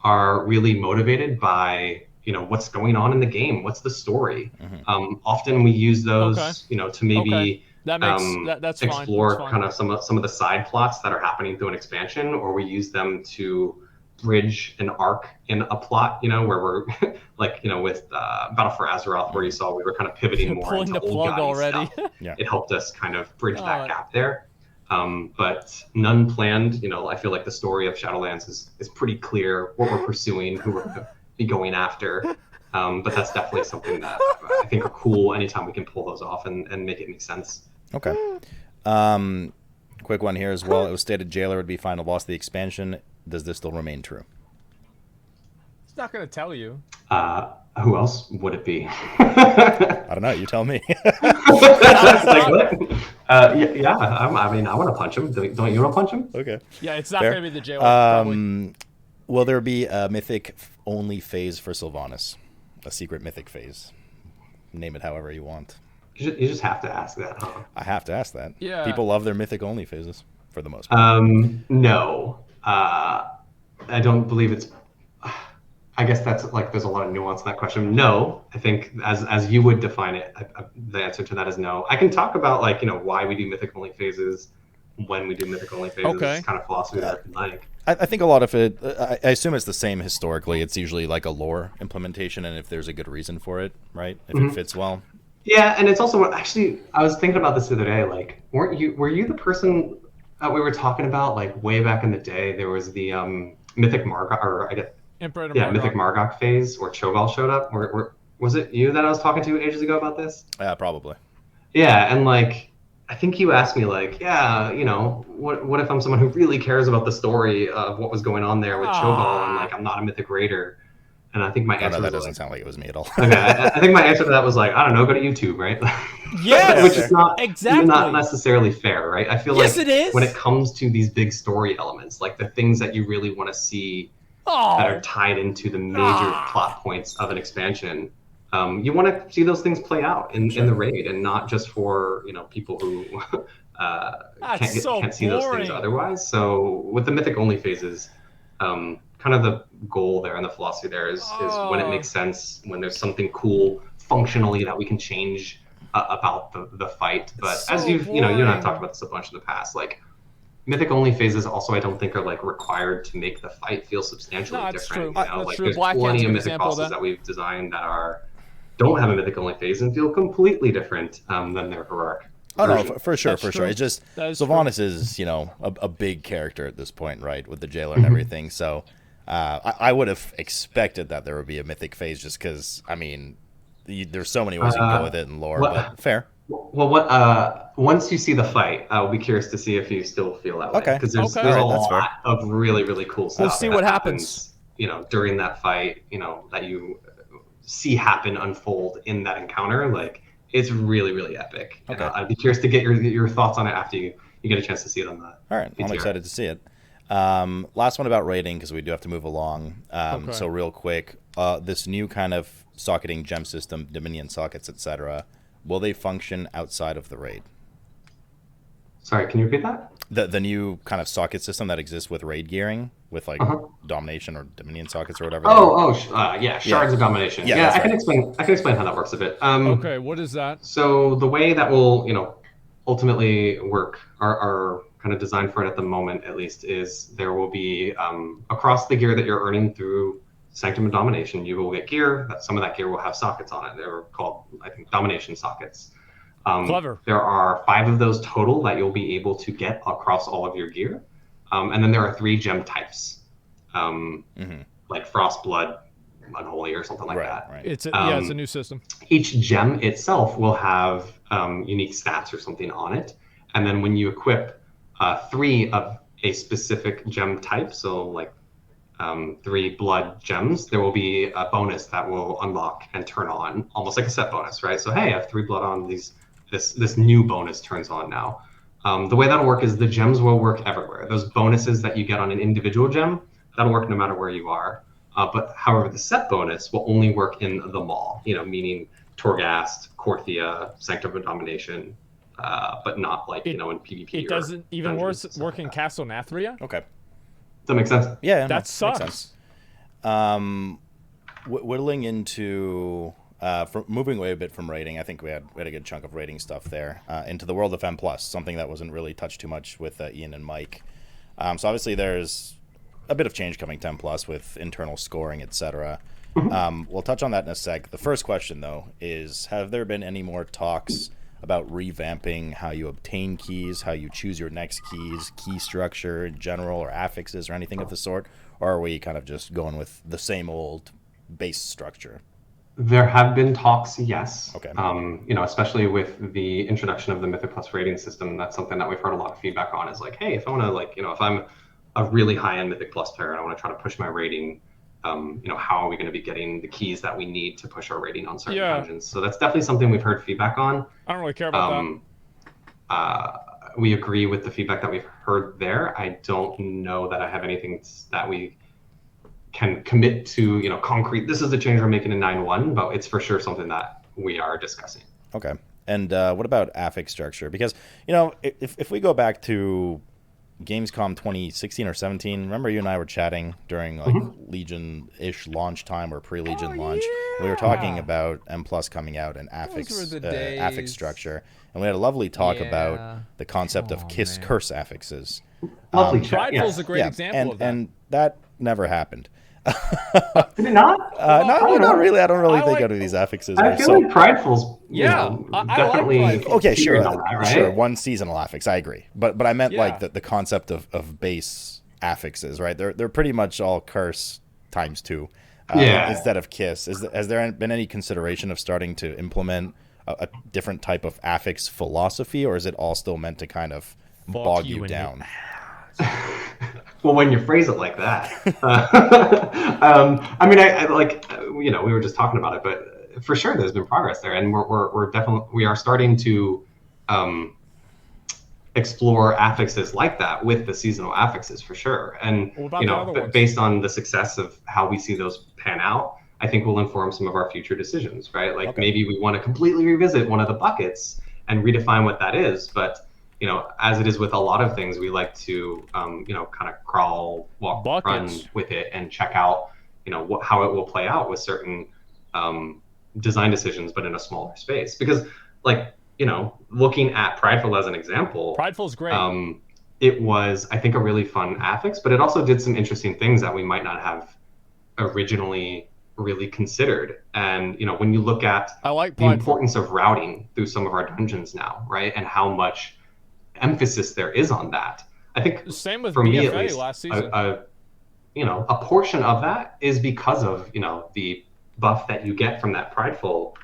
are really motivated by, what's going on in the game, what's the story. Often we use those, to maybe that makes that's explore fine. kind of some of the side plots that are happening through an expansion, or we use them to bridge an arc in a plot, where we're like, with Battle for Azeroth, where you saw we were kind of pivoting more into old guy already. stuff. Yeah. It helped us kind of bridge that gap there. But none planned. I feel like the story of Shadowlands is pretty clear, what we're pursuing, who we're going to be going after. But that's definitely something that I think are cool anytime we can pull those off and make it make sense. Okay. Quick one here as well. It was stated Jailer would be final boss of the expansion. Does this still remain true? It's not going to tell you. Who else would it be? I don't know. You tell me. Like, what? Yeah. I mean, I want to punch him. Don't you want to punch him? Okay. Yeah, it's not going to be the Jailer. Will there be a mythic only phase for Sylvanas? A secret mythic phase? Name it however you want. You just have to ask that, huh? I have to ask that. Yeah. People love their mythic only phases for the most part. No. I don't believe it's. I guess that's like there's a lot of nuance in that question. No, I think as you would define it, the answer to that is no. I can talk about why we do mythic only phases, when we do mythic only phases. Okay. It's kind of philosophy that I like. I think a lot of it. I assume it's the same historically. It's usually like a lore implementation, and if there's a good reason for it, right? If it fits well. Yeah, and it's also actually I was thinking about this the other day. Like, were you the person that we were talking about way back in the day? There was the Mythic Margok, or I guess. Mythic Margok phase where Cho'Gall showed up. Was it you that I was talking to ages ago about this? Yeah, probably. Yeah, and I think you asked me what if I'm someone who really cares about the story of what was going on there with Cho'Gall and I'm not a Mythic Raider, and I think my answer that was doesn't sound like it was me at all. Okay, I think my answer to that was I don't know, go to YouTube, right? Yes, which is not exactly not necessarily fair, right? I feel it is. When it comes to these big story elements, the things that you really want to see. That are tied into the major plot points of an expansion. You want to see those things play out in the raid, and not just for people who can't see those things otherwise. So with the mythic only phases, kind of the goal there and the philosophy there is when it makes sense, when there's something cool functionally that we can change about the fight. But as you and I've talked about this a bunch in the past, mythic only phases also I don't think are required to make the fight feel substantially different. True. That's true. There's Black plenty Hand's of an mythic example of bosses that we've designed that don't have a mythic only phase and feel completely different than their heroic. Oh version. no, for sure. It's just Sylvanas is a big character at this point, right, with the Jailer and everything. So I would have expected that there would be a mythic phase, just because there's so many ways you can go with it in lore. But fair. Well, once you see the fight, I'll be curious to see if you still feel that way. Okay. Because there's a lot of really, really cool stuff. We'll see what happens. During that fight, that you see happen unfold in that encounter. It's really, really epic. Okay. I'd be curious to get your thoughts on it after you get a chance to see it on the All right, PTR. I'm excited to see it. Last one about raiding, because we do have to move along. So real quick, this new kind of socketing gem system, Dominion sockets, etc., will they function outside of the raid? Sorry, can you repeat that? The new kind of socket system that exists with raid gearing, with Domination or Dominion sockets or whatever. Shards of Domination. Yeah, I can explain how that works a bit. Okay, what is that? So the way that will ultimately work, our kind of design for it at the moment at least, is there will be across the gear that you're earning through Sanctum of Domination, you will get gear. Some of that gear will have sockets on it. They're called, I think, Domination sockets. Clever. There are 5 of those total that you'll be able to get across all of your gear. And then there are 3 gem types, like Frost, Blood, Unholy, or something like that. Right. It's a new system. Each gem itself will have unique stats or something on it. And then when you equip 3 of a specific gem type, so 3 blood gems, there will be a bonus that will unlock and turn on, almost like a set bonus, right? So hey, I have 3 blood on these. This new bonus turns on now. The way that'll work is the gems will work everywhere. Those bonuses that you get on an individual gem, that'll work no matter where you are. But however, the set bonus will only work in the mall, meaning Torghast, Korthia, Sanctum of Domination, but not in PvP. It doesn't even work in Castle Nathria? Okay. Does that make sense? Yeah. That sucks. Makes sense. Whittling into moving away a bit from rating, I think we had a good chunk of rating stuff there, into the world of M+, something that wasn't really touched too much with Ian and Mike. So obviously there's a bit of change coming to M+ with internal scoring, etc. We'll touch on that in a sec. The first question, though, is have there been any more talks about revamping how you obtain keys, how you choose your next keys, key structure in general, or affixes, or anything of the sort? Or are we kind of just going with the same old base structure? There have been talks, yes. Okay. Especially with the introduction of the Mythic Plus rating system, that's something that we've heard a lot of feedback on is like, hey, if I want to if I'm a really high-end Mythic Plus player and I want to try to push my rating, how are we going to be getting the keys that we need to push our rating on certain dungeons? So that's definitely something we've heard feedback on. I don't really care about that. We agree with the feedback that we've heard there. I don't know that I have anything that we can commit to, concrete. This is the change we're making in 9.1, but it's for sure something that we are discussing. Okay. And what about affix structure? Because, if we go back to Gamescom 2016 or 17, remember you and I were chatting during Legion-ish launch time or pre-Legion launch. Yeah. We were talking about M+ coming out and affix structure. And we had a lovely talk about the concept of curse affixes. Lovely Prideful's a great example of that. And that never happened. Did it not? Not really. I don't really think out of these affixes. I feel like Prideful's, definitely. Like okay, sure, that, right? Sure. One seasonal affix, I agree. But I meant like the concept of base affixes, right? They're pretty much all curse times 2, instead of kiss. Has there been any consideration of starting to implement a different type of affix philosophy, or is it all still meant to kind of bog you down? Well, when you phrase it like that, we were just talking about it, but for sure there's been progress there, and we are starting to explore affixes like that with the seasonal affixes for sure. And based on the success of how we see those pan out, I think will inform some of our future decisions, right? Maybe we want to completely revisit one of the buckets and redefine what that is, but as it is with a lot of things, we like to, kind of crawl, walk, run with it and check out, how it will play out with certain design decisions, but in a smaller space. Because, looking at Prideful as an example, Prideful's great. It was, I think, a really fun affix, but it also did some interesting things that we might not have originally really considered. And when you look at the importance of routing through some of our dungeons now, right, and how much emphasis there is on that, I think same with for BFA me at least, last season. A portion of that is because of the buff that you get from that Prideful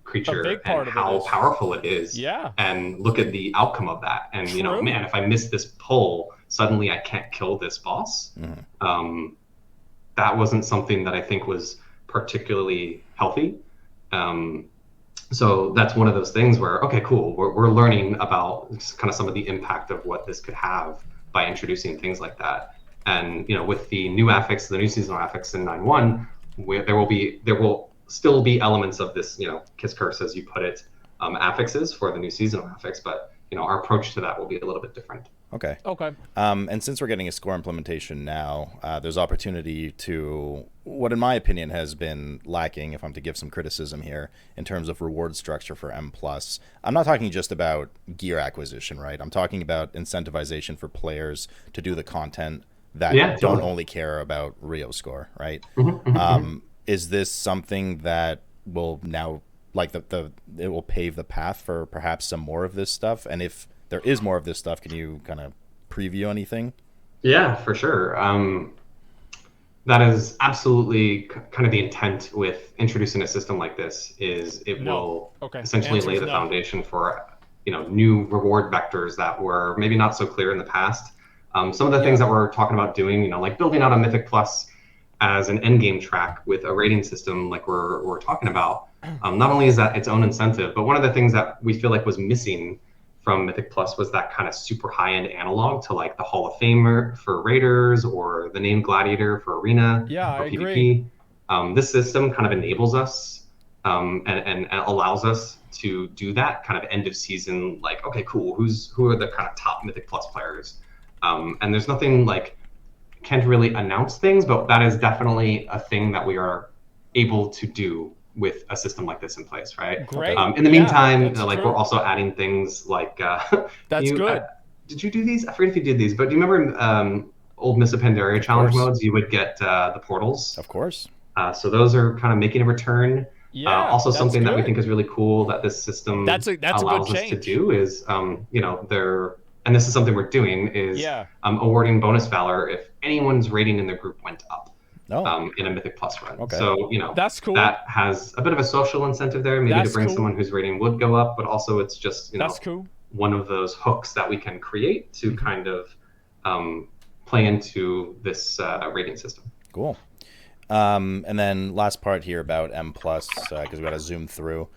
creature and how powerful it is. Yeah. And look at the outcome of that. And man, if I miss this pull, suddenly I can't kill this boss. Mm-hmm. That wasn't something that I think was particularly healthy. So that's one of those things where, okay, cool, we're learning about kind of some of the impact of what this could have by introducing things like that. And with the new affix, the new seasonal affix in 9.1, there will still be elements of this, kiss curse, as you put it, affixes for the new seasonal affix, but our approach to that will be a little bit different. Okay. Okay. And since we're getting a score implementation now, there's opportunity to what, in my opinion, has been lacking, if I'm to give some criticism here, in terms of reward structure for M+. I'm not talking just about gear acquisition, right? I'm talking about incentivization for players to do the content that don't only care about Rio score, right? Is this something that will now, it will pave the path for perhaps some more of this stuff? And if there is more of this stuff, can you kind of preview anything? Yeah, for sure. That is absolutely kind of the intent with introducing a system like this. Is it will essentially lay the foundation for new reward vectors that were maybe not so clear in the past. Some of the things that we're talking about doing, like building out a Mythic Plus as an endgame track with a rating system like we're talking about. Not only is that its own incentive, but one of the things that we feel like was missing from Mythic Plus was that kind of super high-end analog to the Hall of Famer for Raiders or the named Gladiator for Arena or PvP. Agree. This system kind of enables us and allows us to do that kind of end of season, okay, cool, who are the kind of top Mythic Plus players? And there's nothing can't really announce things, but that is definitely a thing that we are able to do with a system like this in place, right? Great. In the meantime, that's like true. we're also adding things like That's good. did you do these? I forget if you did these, but do you remember old Miss Pandaria challenge modes? You would get the portals. Of course. So those are kind of making a return. Yeah, also, that's something that we good. think is really cool that this system That's a good allows us to change. do is, and this is something we're doing, is awarding bonus valor if anyone's rating in their group went up. In a Mythic Plus run. Okay. So, that's cool. That has a bit of a social incentive there, maybe to bring someone whose rating would go up, but also it's just, that's cool. one of those hooks that we can create to kind of play into this rating system. Cool. And then last part here about M+, because we got to zoom through.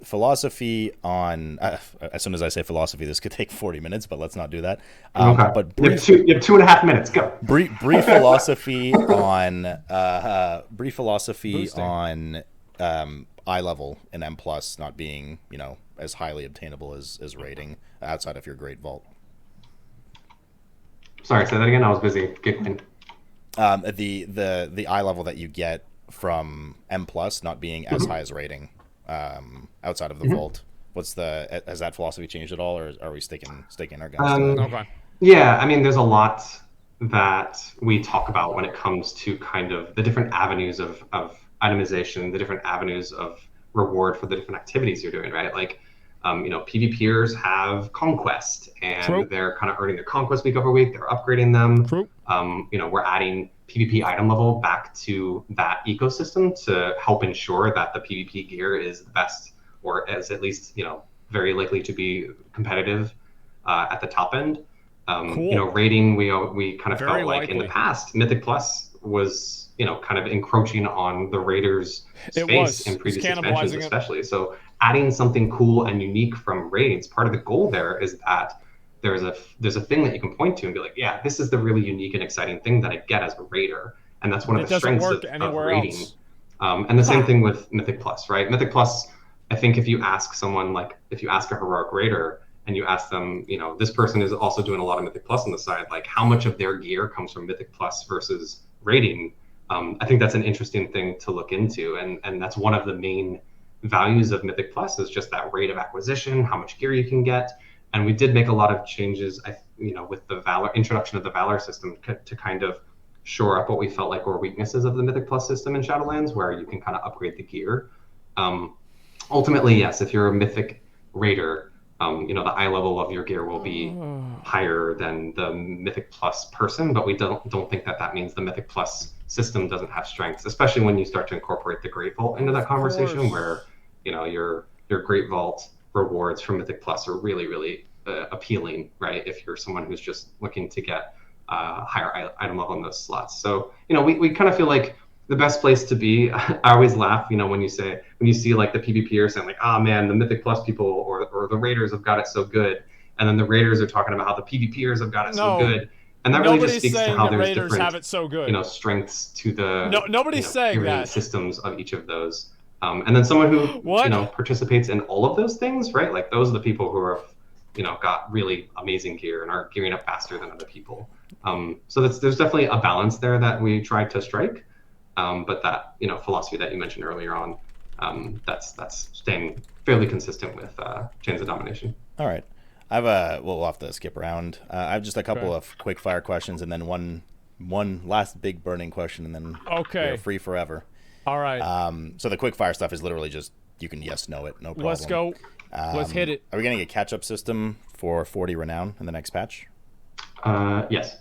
Philosophy on as soon as I say philosophy, this could take 40 minutes, but let's not do that. Okay. But you have 2.5 minutes. Go. Brief philosophy on eye level in M+ not being as highly obtainable as rating outside of your Great Vault. Sorry, say that again. I was busy giggling. The eye level that you get from M+ not being as high as rating. Outside of the vault, has that philosophy changed at all, or are we sticking our guns to that? Okay. Yeah, I mean, there's a lot that we talk about when it comes to kind of the different avenues of itemization, the different avenues of reward for the different activities you're doing, right? Like, PvPers have conquest, and they're kind of earning their conquest week over week. They're upgrading them. We're adding PvP item level back to that ecosystem to help ensure that the PvP gear is the best, or is at least very likely to be competitive at the top end. Rating, we kind of felt like in the past, Mythic Plus was kind of encroaching on the raiders' space in previous expansions, especially. So adding something cool and unique from raids, part of the goal there is that there's a thing that you can point to and be like, yeah, this is the really unique and exciting thing that I get as a raider, and that's one of the strengths of raiding. And the same thing with Mythic Plus, right? Mythic Plus, I think if you ask someone, like if you ask a heroic raider and you ask them, this person is also doing a lot of Mythic Plus on the side, like how much of their gear comes from Mythic Plus versus raiding, I think that's an interesting thing to look into, and that's one of the main values of Mythic Plus is just that rate of acquisition, how much gear you can get. And we did make a lot of changes, with the introduction of the Valor system to kind of shore up what we felt like were weaknesses of the Mythic Plus system in Shadowlands, where you can kind of upgrade the gear. Ultimately, yes, if you're a Mythic Raider, the eye level of your gear will be higher than the Mythic Plus person, but we don't think that means the Mythic Plus system doesn't have strengths, especially when you start to incorporate the Great Vault into that conversation, where your Great Vault rewards from Mythic Plus are really, really appealing, right? If you're someone who's just looking to get higher item level in those slots. So, we kind of feel like the best place to be. I always laugh, when you see like the PvPers saying like, oh man, the Mythic Plus people or the Raiders have got it so good. And then the Raiders are talking about how the PvPers have got it so good. And that really just speaks to how there's Raiders different have it so good. Strengths to the nobody's saying that systems of each of those. And then someone who participates in all of those things, right? Like those are the people who are got really amazing gear and are gearing up faster than other people. So there's definitely a balance there that we tried to strike. But that philosophy that you mentioned earlier on, that's staying fairly consistent with Chains of Domination. All right, we'll have to skip around. I have just a couple of quick fire questions, and then one last big burning question, and then we're free forever. All right. So the quick fire stuff is literally just you can no it, no problem. Let's go. Let's hit it. Are we getting a catch-up system for 40 renown in the next patch? Yes.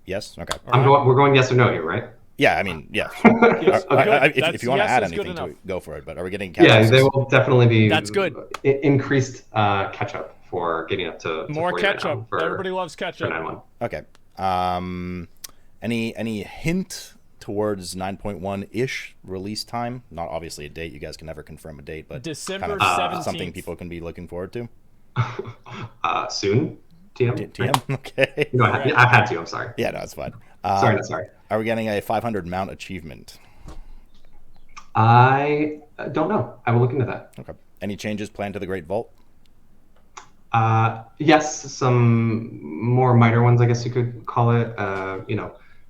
Yes. Okay. We're going yes or no here, right? Yeah, I mean, yeah. Yes, if you want to add anything to it, go for it. But are we getting catch-up? Yeah, there will definitely be. That's good. Increased catch-up for getting up to more catch-up. Everybody loves catch-up. Okay. Any hint towards 9.1-ish release time? Not obviously a date. You guys can never confirm a date, but December 17th. Something people can be looking forward to. Soon. TM. Okay. No, I had to. I'm sorry. Yeah, no, it's fine. Sorry. Are we getting a 500 mount achievement? I don't know. I will look into that. Okay. Any changes planned to the Great Vault? Yes, some more minor ones, I guess you could call it.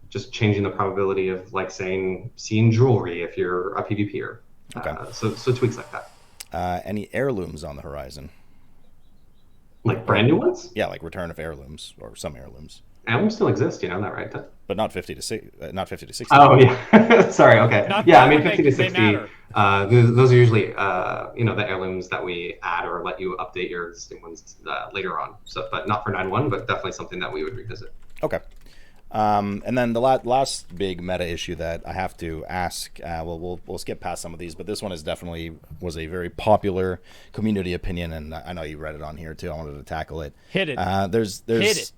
Just changing the probability of, like, saying seeing jewelry if you're a PvPer. Okay. So tweaks like that. Any heirlooms on the horizon? Like brand new ones? Yeah, like return of heirlooms or some heirlooms. Heirlooms still exist, you know that, right? But not 50 to 60, not 50 to 60. Oh yeah, sorry. Okay, Not yeah. I that mean, when 50 to they 60. matter. Those are usually the heirlooms that we add or let you update your existing ones later on. So, but not for 9.1, but definitely something that we would revisit. Okay. And then the last big meta issue that I have to ask, we'll skip past some of these, but this one was a very popular community opinion, and I know you read it on here too. I wanted to tackle it. Hit it. There's Hit it.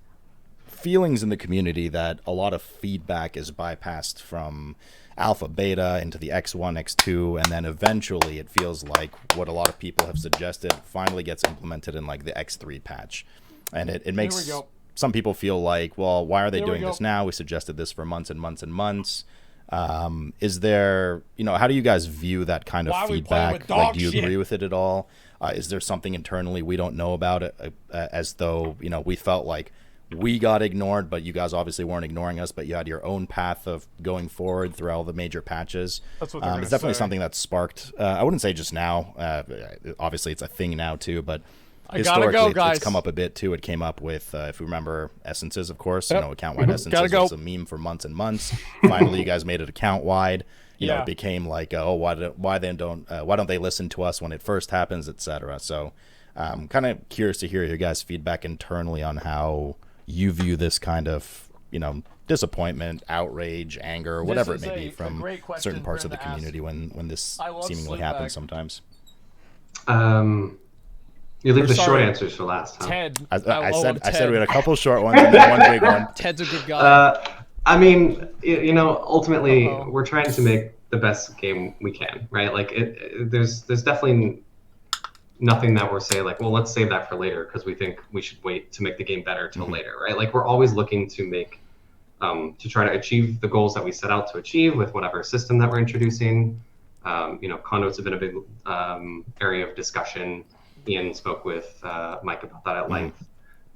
feelings in the community that a lot of feedback is bypassed from alpha beta into the X1, X2, and then eventually it feels like what a lot of people have suggested finally gets implemented in like the X3 patch. And it makes some people feel like, well, why are they doing this now? We suggested this for months and months and months. Is there, how do you guys view that kind of feedback? Like, do you agree with it at all? Is there something internally we don't know about it, as though, we felt like we got ignored, but you guys obviously weren't ignoring us, but you had your own path of going forward through all the major patches. That's what it's definitely something that's sparked, I wouldn't say just now, obviously it's a thing now too, but historically it's come up a bit too. It came up with, if we remember, essences, of course, account-wide essences was a meme for months and months. Finally, you guys made it account-wide. It became like, why don't they listen to us when it first happens, etc. So I'm kind of curious to hear your guys' feedback internally on how you view this kind of, disappointment, outrage, anger, whatever it may be from certain parts of the community when this seemingly happens sometimes. You leave the short answers for last, huh? Ted. I said we had a couple short ones and then one big one. Ted's a good guy. I mean, ultimately, we're trying to make the best game we can, right? Like, there's definitely nothing that we're saying like, well, let's save that for later because we think we should wait to make the game better till later, right? Like, we're always looking to make, to try to achieve the goals that we set out to achieve with whatever system that we're introducing. Conduits have been a big area of discussion. Ian spoke with Mike about that at length.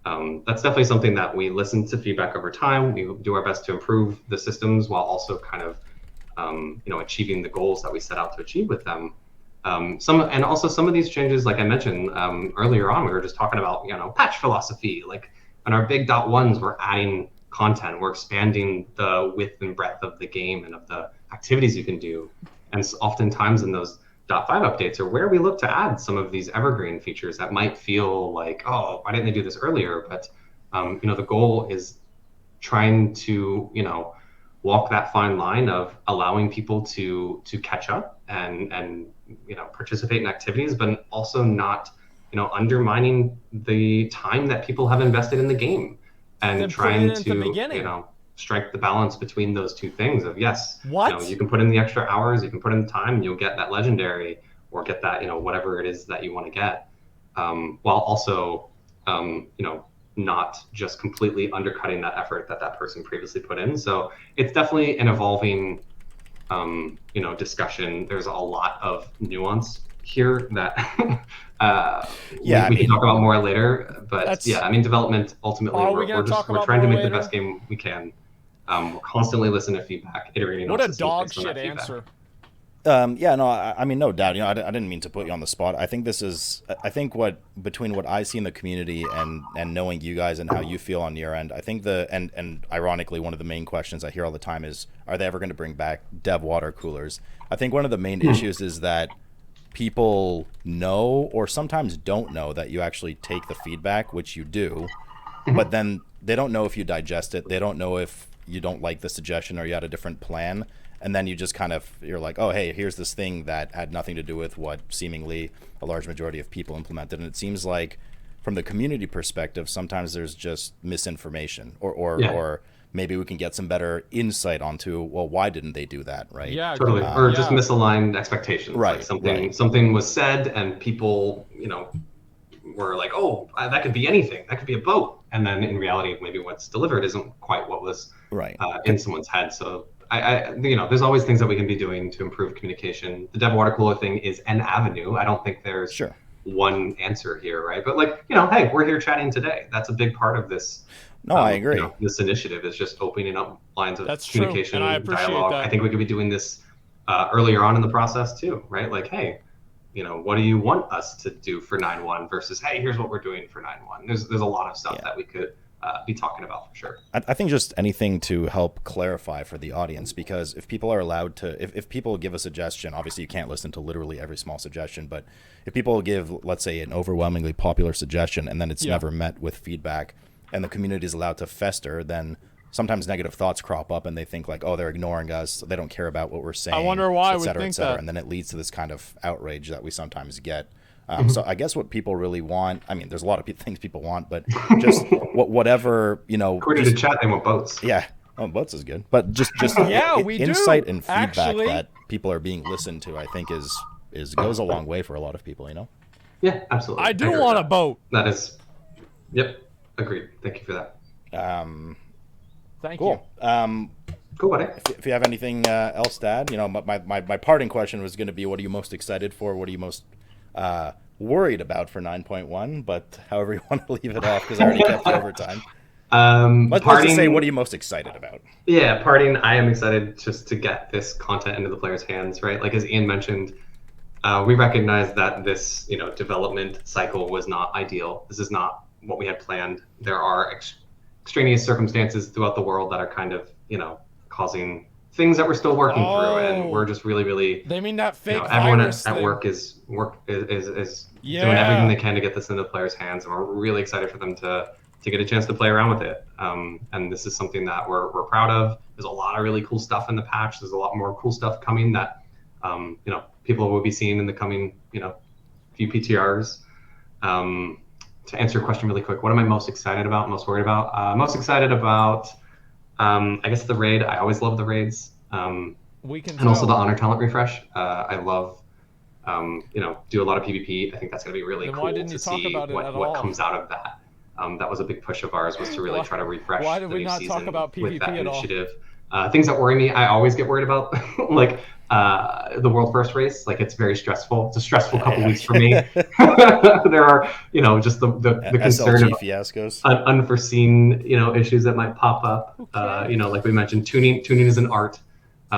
That's definitely something that we listen to feedback over time. We do our best to improve the systems while also kind of, achieving the goals that we set out to achieve with them. Some of these changes, like I mentioned earlier on, we were just talking about, patch philosophy. Like, on our big .1s, we're adding content, we're expanding the width and breadth of the game and of the activities you can do. And oftentimes in those .5 updates are where we look to add some of these evergreen features that might feel like, oh, why didn't they do this earlier? But the goal is trying to walk that fine line of allowing people to catch up and participate in activities, but also not undermining the time that people have invested in the game, and trying to strike the balance between those two things of, yes, you can put in the extra hours, you can put in the time, and you'll get that legendary or get that whatever it is that you want to get, while also not just completely undercutting that effort that person previously put in. So it's definitely an evolving discussion. There's a lot of nuance here that we can talk about more later, but development ultimately we're trying to make the best game we can. We're constantly listening to feedback, iterating. What a dog shit answer. No doubt. I didn't mean to put you on the spot. I think between what I see in the community and knowing you guys and how you feel on your end, I think and ironically, one of the main questions I hear all the time is, are they ever going to bring back dev water coolers? I think one of the main issues is that people know or sometimes don't know that you actually take the feedback, which you do, but then they don't know if you digest it. They don't know if you don't like the suggestion or you had a different plan. And then you just you're like, oh, hey, here's this thing that had nothing to do with what seemingly a large majority of people implemented. And it seems like from the community perspective, sometimes there's just misinformation or maybe we can get some better insight onto, well, why didn't they do that, right? Yeah, totally. Or just misaligned expectations. Right. Like something was said and people, were like, oh, that could be anything. That could be a boat. And then in reality, maybe what's delivered isn't quite what was in someone's head. So there's always things that we can be doing to improve communication. The dev water cooler thing is an avenue. I don't think there's one answer here, right? But like, hey, we're here chatting today. That's a big part of this. No, I agree. This initiative is just opening up lines of That's communication, true. And I appreciate dialogue. that. I think we could be doing this earlier on in the process too, right? Like, hey, what do you want us to do for 9.1 versus, hey, here's what we're doing for 9.1. There's a lot of stuff that we could be talking about for sure. I think just anything to help clarify for the audience, because if people are allowed to, if people give a suggestion, obviously you can't listen to literally every small suggestion, but if people give, let's say, an overwhelmingly popular suggestion and then it's never met with feedback and the community is allowed to fester, then sometimes negative thoughts crop up and they think like, oh, they're ignoring us, they don't care about what we're saying. I wonder why et cetera, we think et cetera. that. And then it leads to this kind of outrage that we sometimes get. So I guess what people really want, I mean, there's a lot of things people want, but just whatever, According to chat, they want boats. Yeah. Oh, boats is good. But just we insight do, and feedback actually. that people are being listened to, I think is goes a long way for a lot of people, Yeah, absolutely. I do want a boat. That is, yep, agreed. Thank you for that. Thank Cool. you. Cool, buddy. If you have anything else to add, my parting question was going to be, what are you most excited for? What are you most worried about for 9.1? But however you want to leave it off, because I already kept you over time. Let's just say, what are you most excited about? Yeah, parting. I am excited just to get this content into the players' hands, right? Like as Ian mentioned, we recognize that this, development cycle was not ideal. This is not what we had planned. There are extraneous circumstances throughout the world that are kind of, causing things that we're still working through, and we're just really, really. They mean that fake everyone virus at thing. work is doing everything they can to get this into the players' hands, and we're really excited for them to get a chance to play around with it. And this is something that we're proud of. There's a lot of really cool stuff in the patch. There's a lot more cool stuff coming that people will be seeing in the coming few PTRs. To answer your question really quick, what am I most excited about, most worried about? Most excited about, I guess, the raid. I always love the raids. And also the honor talent refresh. I love, do a lot of PvP. I think that's going to be really cool to see what comes out of that. That was a big push of ours, was to really try to refresh Why did the we new not season talk about with that PvP at all? initiative. Things that worry me, I always get worried about, like the world first race. Like, it's very stressful. It's a stressful couple weeks for me. There are, just the concern SLG of fiascos, unforeseen, issues that might pop up. Okay. Like we mentioned, tuning is an art.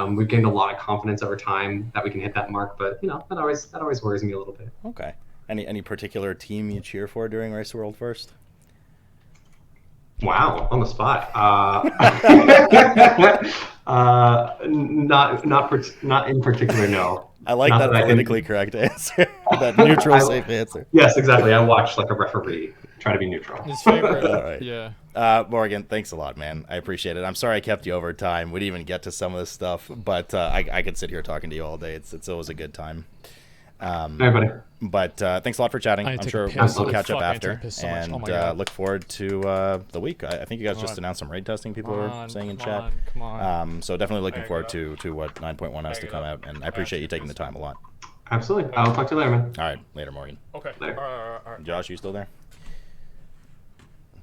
We've gained a lot of confidence over time that we can hit that mark, but that always worries me a little bit. Okay. Any particular team you cheer for during Race World First? Wow, on the spot. Not in particular, no. I like that politically correct answer. That neutral, safe answer. Yes, exactly. I watch like a referee try to be neutral. His favorite. All right. Yeah. Morgan, thanks a lot, man. I appreciate it. I'm sorry I kept you over time. We didn't even get to some of this stuff, but I could sit here talking to you all day. It's always a good time. Hey, buddy. But thanks a lot for chatting. I'm sure we'll catch up after, and look forward to the week. I think you guys just announced some raid testing. People were saying in chat. Come on. So definitely looking forward to what 9.1 has to come out, and I appreciate you taking the time a lot. Absolutely. I'll talk to you later, man. All right, later, Morgan. Okay. Later. All right. Josh, you still there?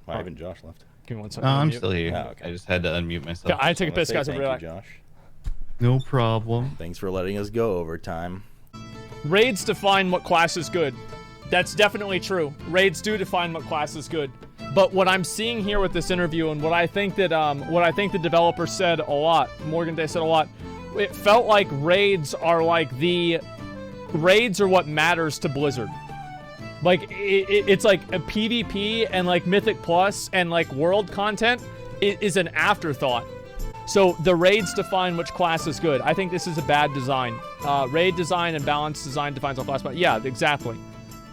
Why haven't Josh left? Give me 1 second. I'm still here. Oh, okay. I just had to unmute myself. I take a piss, guys. I'll Thank be you, back. Josh. No problem. Thanks for letting us go over time. Raids define what class is good. That's definitely true. Raids do define what class is good. But what I'm seeing here with this interview, and what I think that the developer said a lot, Morgan Day said a lot, it felt like raids are what matters to Blizzard. Like it's like a PvP and like Mythic Plus and like world content is an afterthought. So the raids define which class is good. I think this is a bad design. Raid design and balanced design defines what class. But yeah, exactly.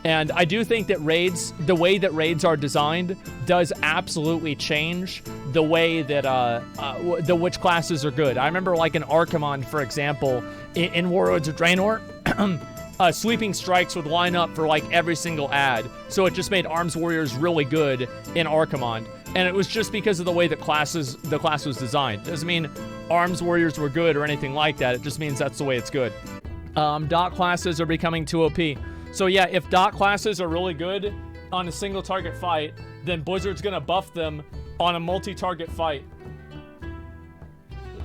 And I do think that raids, the way that raids are designed, does absolutely change the way that which classes are good. I remember like in Archimond, for example, in Warlords of Draenor, sweeping strikes would line up for like every single ad. So it just made Arms Warriors really good in Archimond. And it was just because of the way the class was designed. Doesn't mean Arms Warriors were good or anything like that. It just means that's the way it's good. Dot classes are becoming too OP. So yeah, if dot classes are really good on a single target fight, then Blizzard's gonna buff them on a multi-target fight.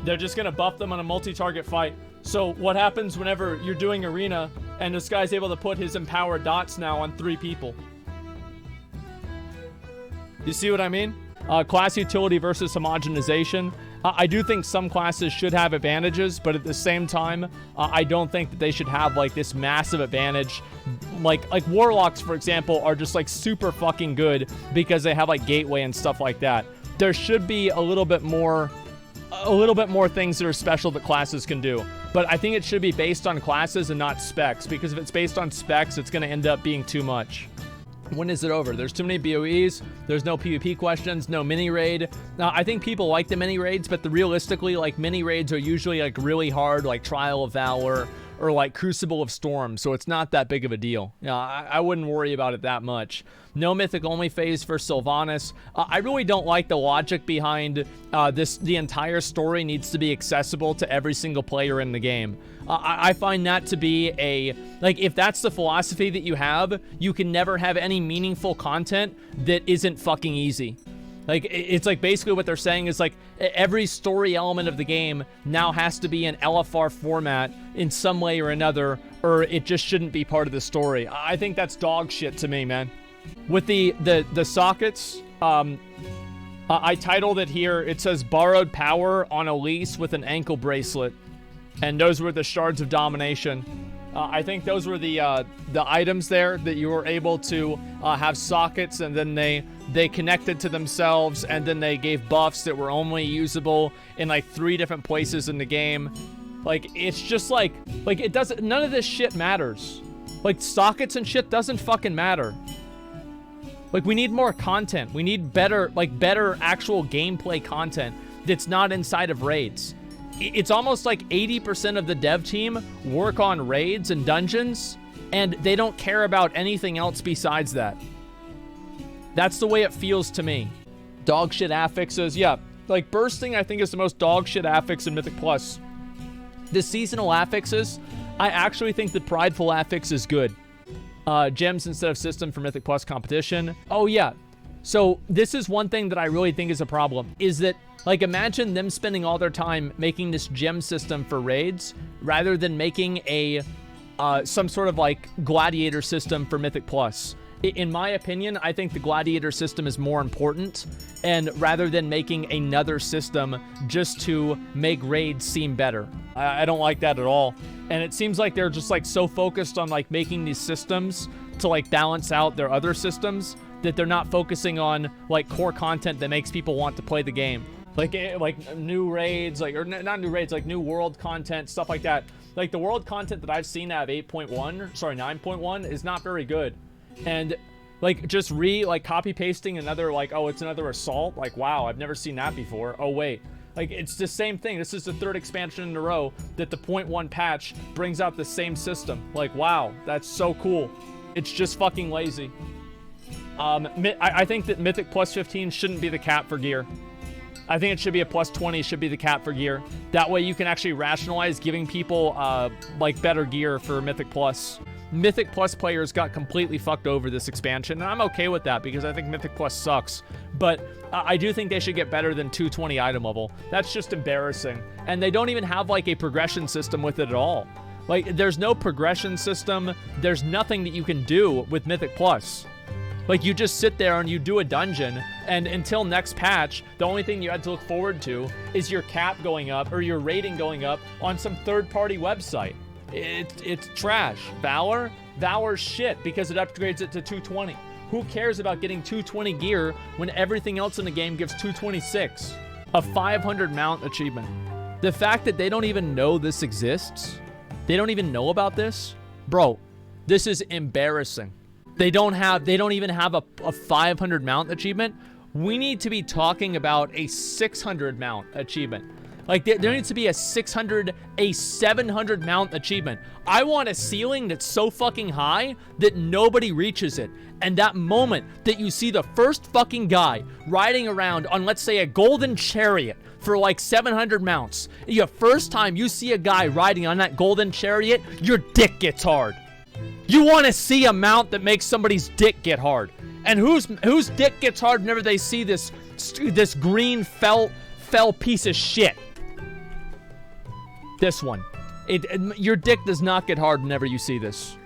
They're just gonna buff them on a multi-target fight. So what happens whenever you're doing arena And this guy's able to put his empowered dots now on 3 people. You see what I mean? Class utility versus homogenization. I do think some classes should have advantages, but at the same time, I don't think that they should have like this massive advantage. Like warlocks, for example, are just like super fucking good because they have like gateway and stuff like that. There should be a little bit more things that are special that classes can do. But I think it should be based on classes and not specs, because if it's based on specs, it's going to end up being too much. When is it over? There's too many BOEs. There's no PvP questions, no mini raid. Now, I think people like the mini raids, but realistically, like mini raids are usually like really hard, like Trial of Valor or like Crucible of Storm, so it's not that big of a deal. I wouldn't worry about it that much. No mythic only phase for Sylvanas. I really don't like the logic behind the entire story needs to be accessible to every single player in the game. I find that to be if that's the philosophy that you have, you can never have any meaningful content that isn't fucking easy. Like, it's like basically what they're saying is like every story element of the game now has to be in LFR format in some way or another, or it just shouldn't be part of the story. I think that's dog shit to me, man. With the sockets, I titled it here. It says borrowed power on a lease with an ankle bracelet, and those were the shards of domination. I think those were the items there that you were able to have sockets, and then they connected to themselves, and then they gave buffs that were only usable in like 3 different places in the game. Like, it's just like it doesn't, none of this shit matters. Like, sockets and shit doesn't fucking matter. Like, we need more content. We need better actual gameplay content that's not inside of raids. It's almost like 80% of the dev team work on raids and dungeons, and they don't care about anything else besides that. That's the way it feels to me. Dog shit affixes, yeah. Like, bursting, I think, is the most dog shit affix in Mythic Plus. The seasonal affixes, I actually think the prideful affix is good. Gems instead of system for Mythic Plus competition. Oh, yeah. So this is one thing that I really think is a problem, is that, like, imagine them spending all their time making this gem system for raids rather than making some sort of like gladiator system for Mythic Plus. In my opinion, I think the gladiator system is more important, and rather than making another system just to make raids seem better. I don't like that at all. And it seems like they're just like so focused on like making these systems to like balance out their other systems that they're not focusing on like core content that makes people want to play the game. Like new raids, or not new raids, like new world content, stuff like that. Like the world content that I've seen out of 9.1 is not very good. And like just copy pasting another, like, oh, it's another assault. Like, wow, I've never seen that before. Oh, wait. Like, it's the same thing. This is the 3rd expansion in a row that the 0.1 patch brings out the same system. Like, wow, that's so cool. It's just fucking lazy. I think that Mythic Plus 15 shouldn't be the cap for gear. I think it should be a plus 20 should be the cap for gear. That way you can actually rationalize giving people like better gear for Mythic Plus. Mythic Plus players got completely fucked over this expansion, and I'm okay with that because I think Mythic Plus sucks. But I do think they should get better than 220 item level. That's just embarrassing. And they don't even have like a progression system with it at all. Like, there's no progression system. There's nothing that you can do with Mythic Plus. Like, you just sit there and you do a dungeon, and until next patch, the only thing you had to look forward to is your cap going up or your rating going up on some third-party website. It's trash. Valor's shit because it upgrades it to 220. Who cares about getting 220 gear when everything else in the game gives 226? A 500 mount achievement. The fact that they don't even know this exists, they don't even know about this, bro, this is embarrassing. They don't even have a 500 mount achievement. We need to be talking about a 600 mount achievement. Like, there needs to be a 700 mount achievement. I want a ceiling that's so fucking high that nobody reaches it. And that moment that you see the first fucking guy riding around on, let's say, a golden chariot for like 700 mounts. The first time you see a guy riding on that golden chariot, your dick gets hard. You want to see a mount that makes somebody's dick get hard. And whose dick gets hard whenever they see this green fell piece of shit? This one. Your dick does not get hard whenever you see this.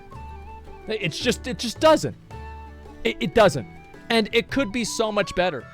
It just doesn't. It doesn't. And it could be so much better.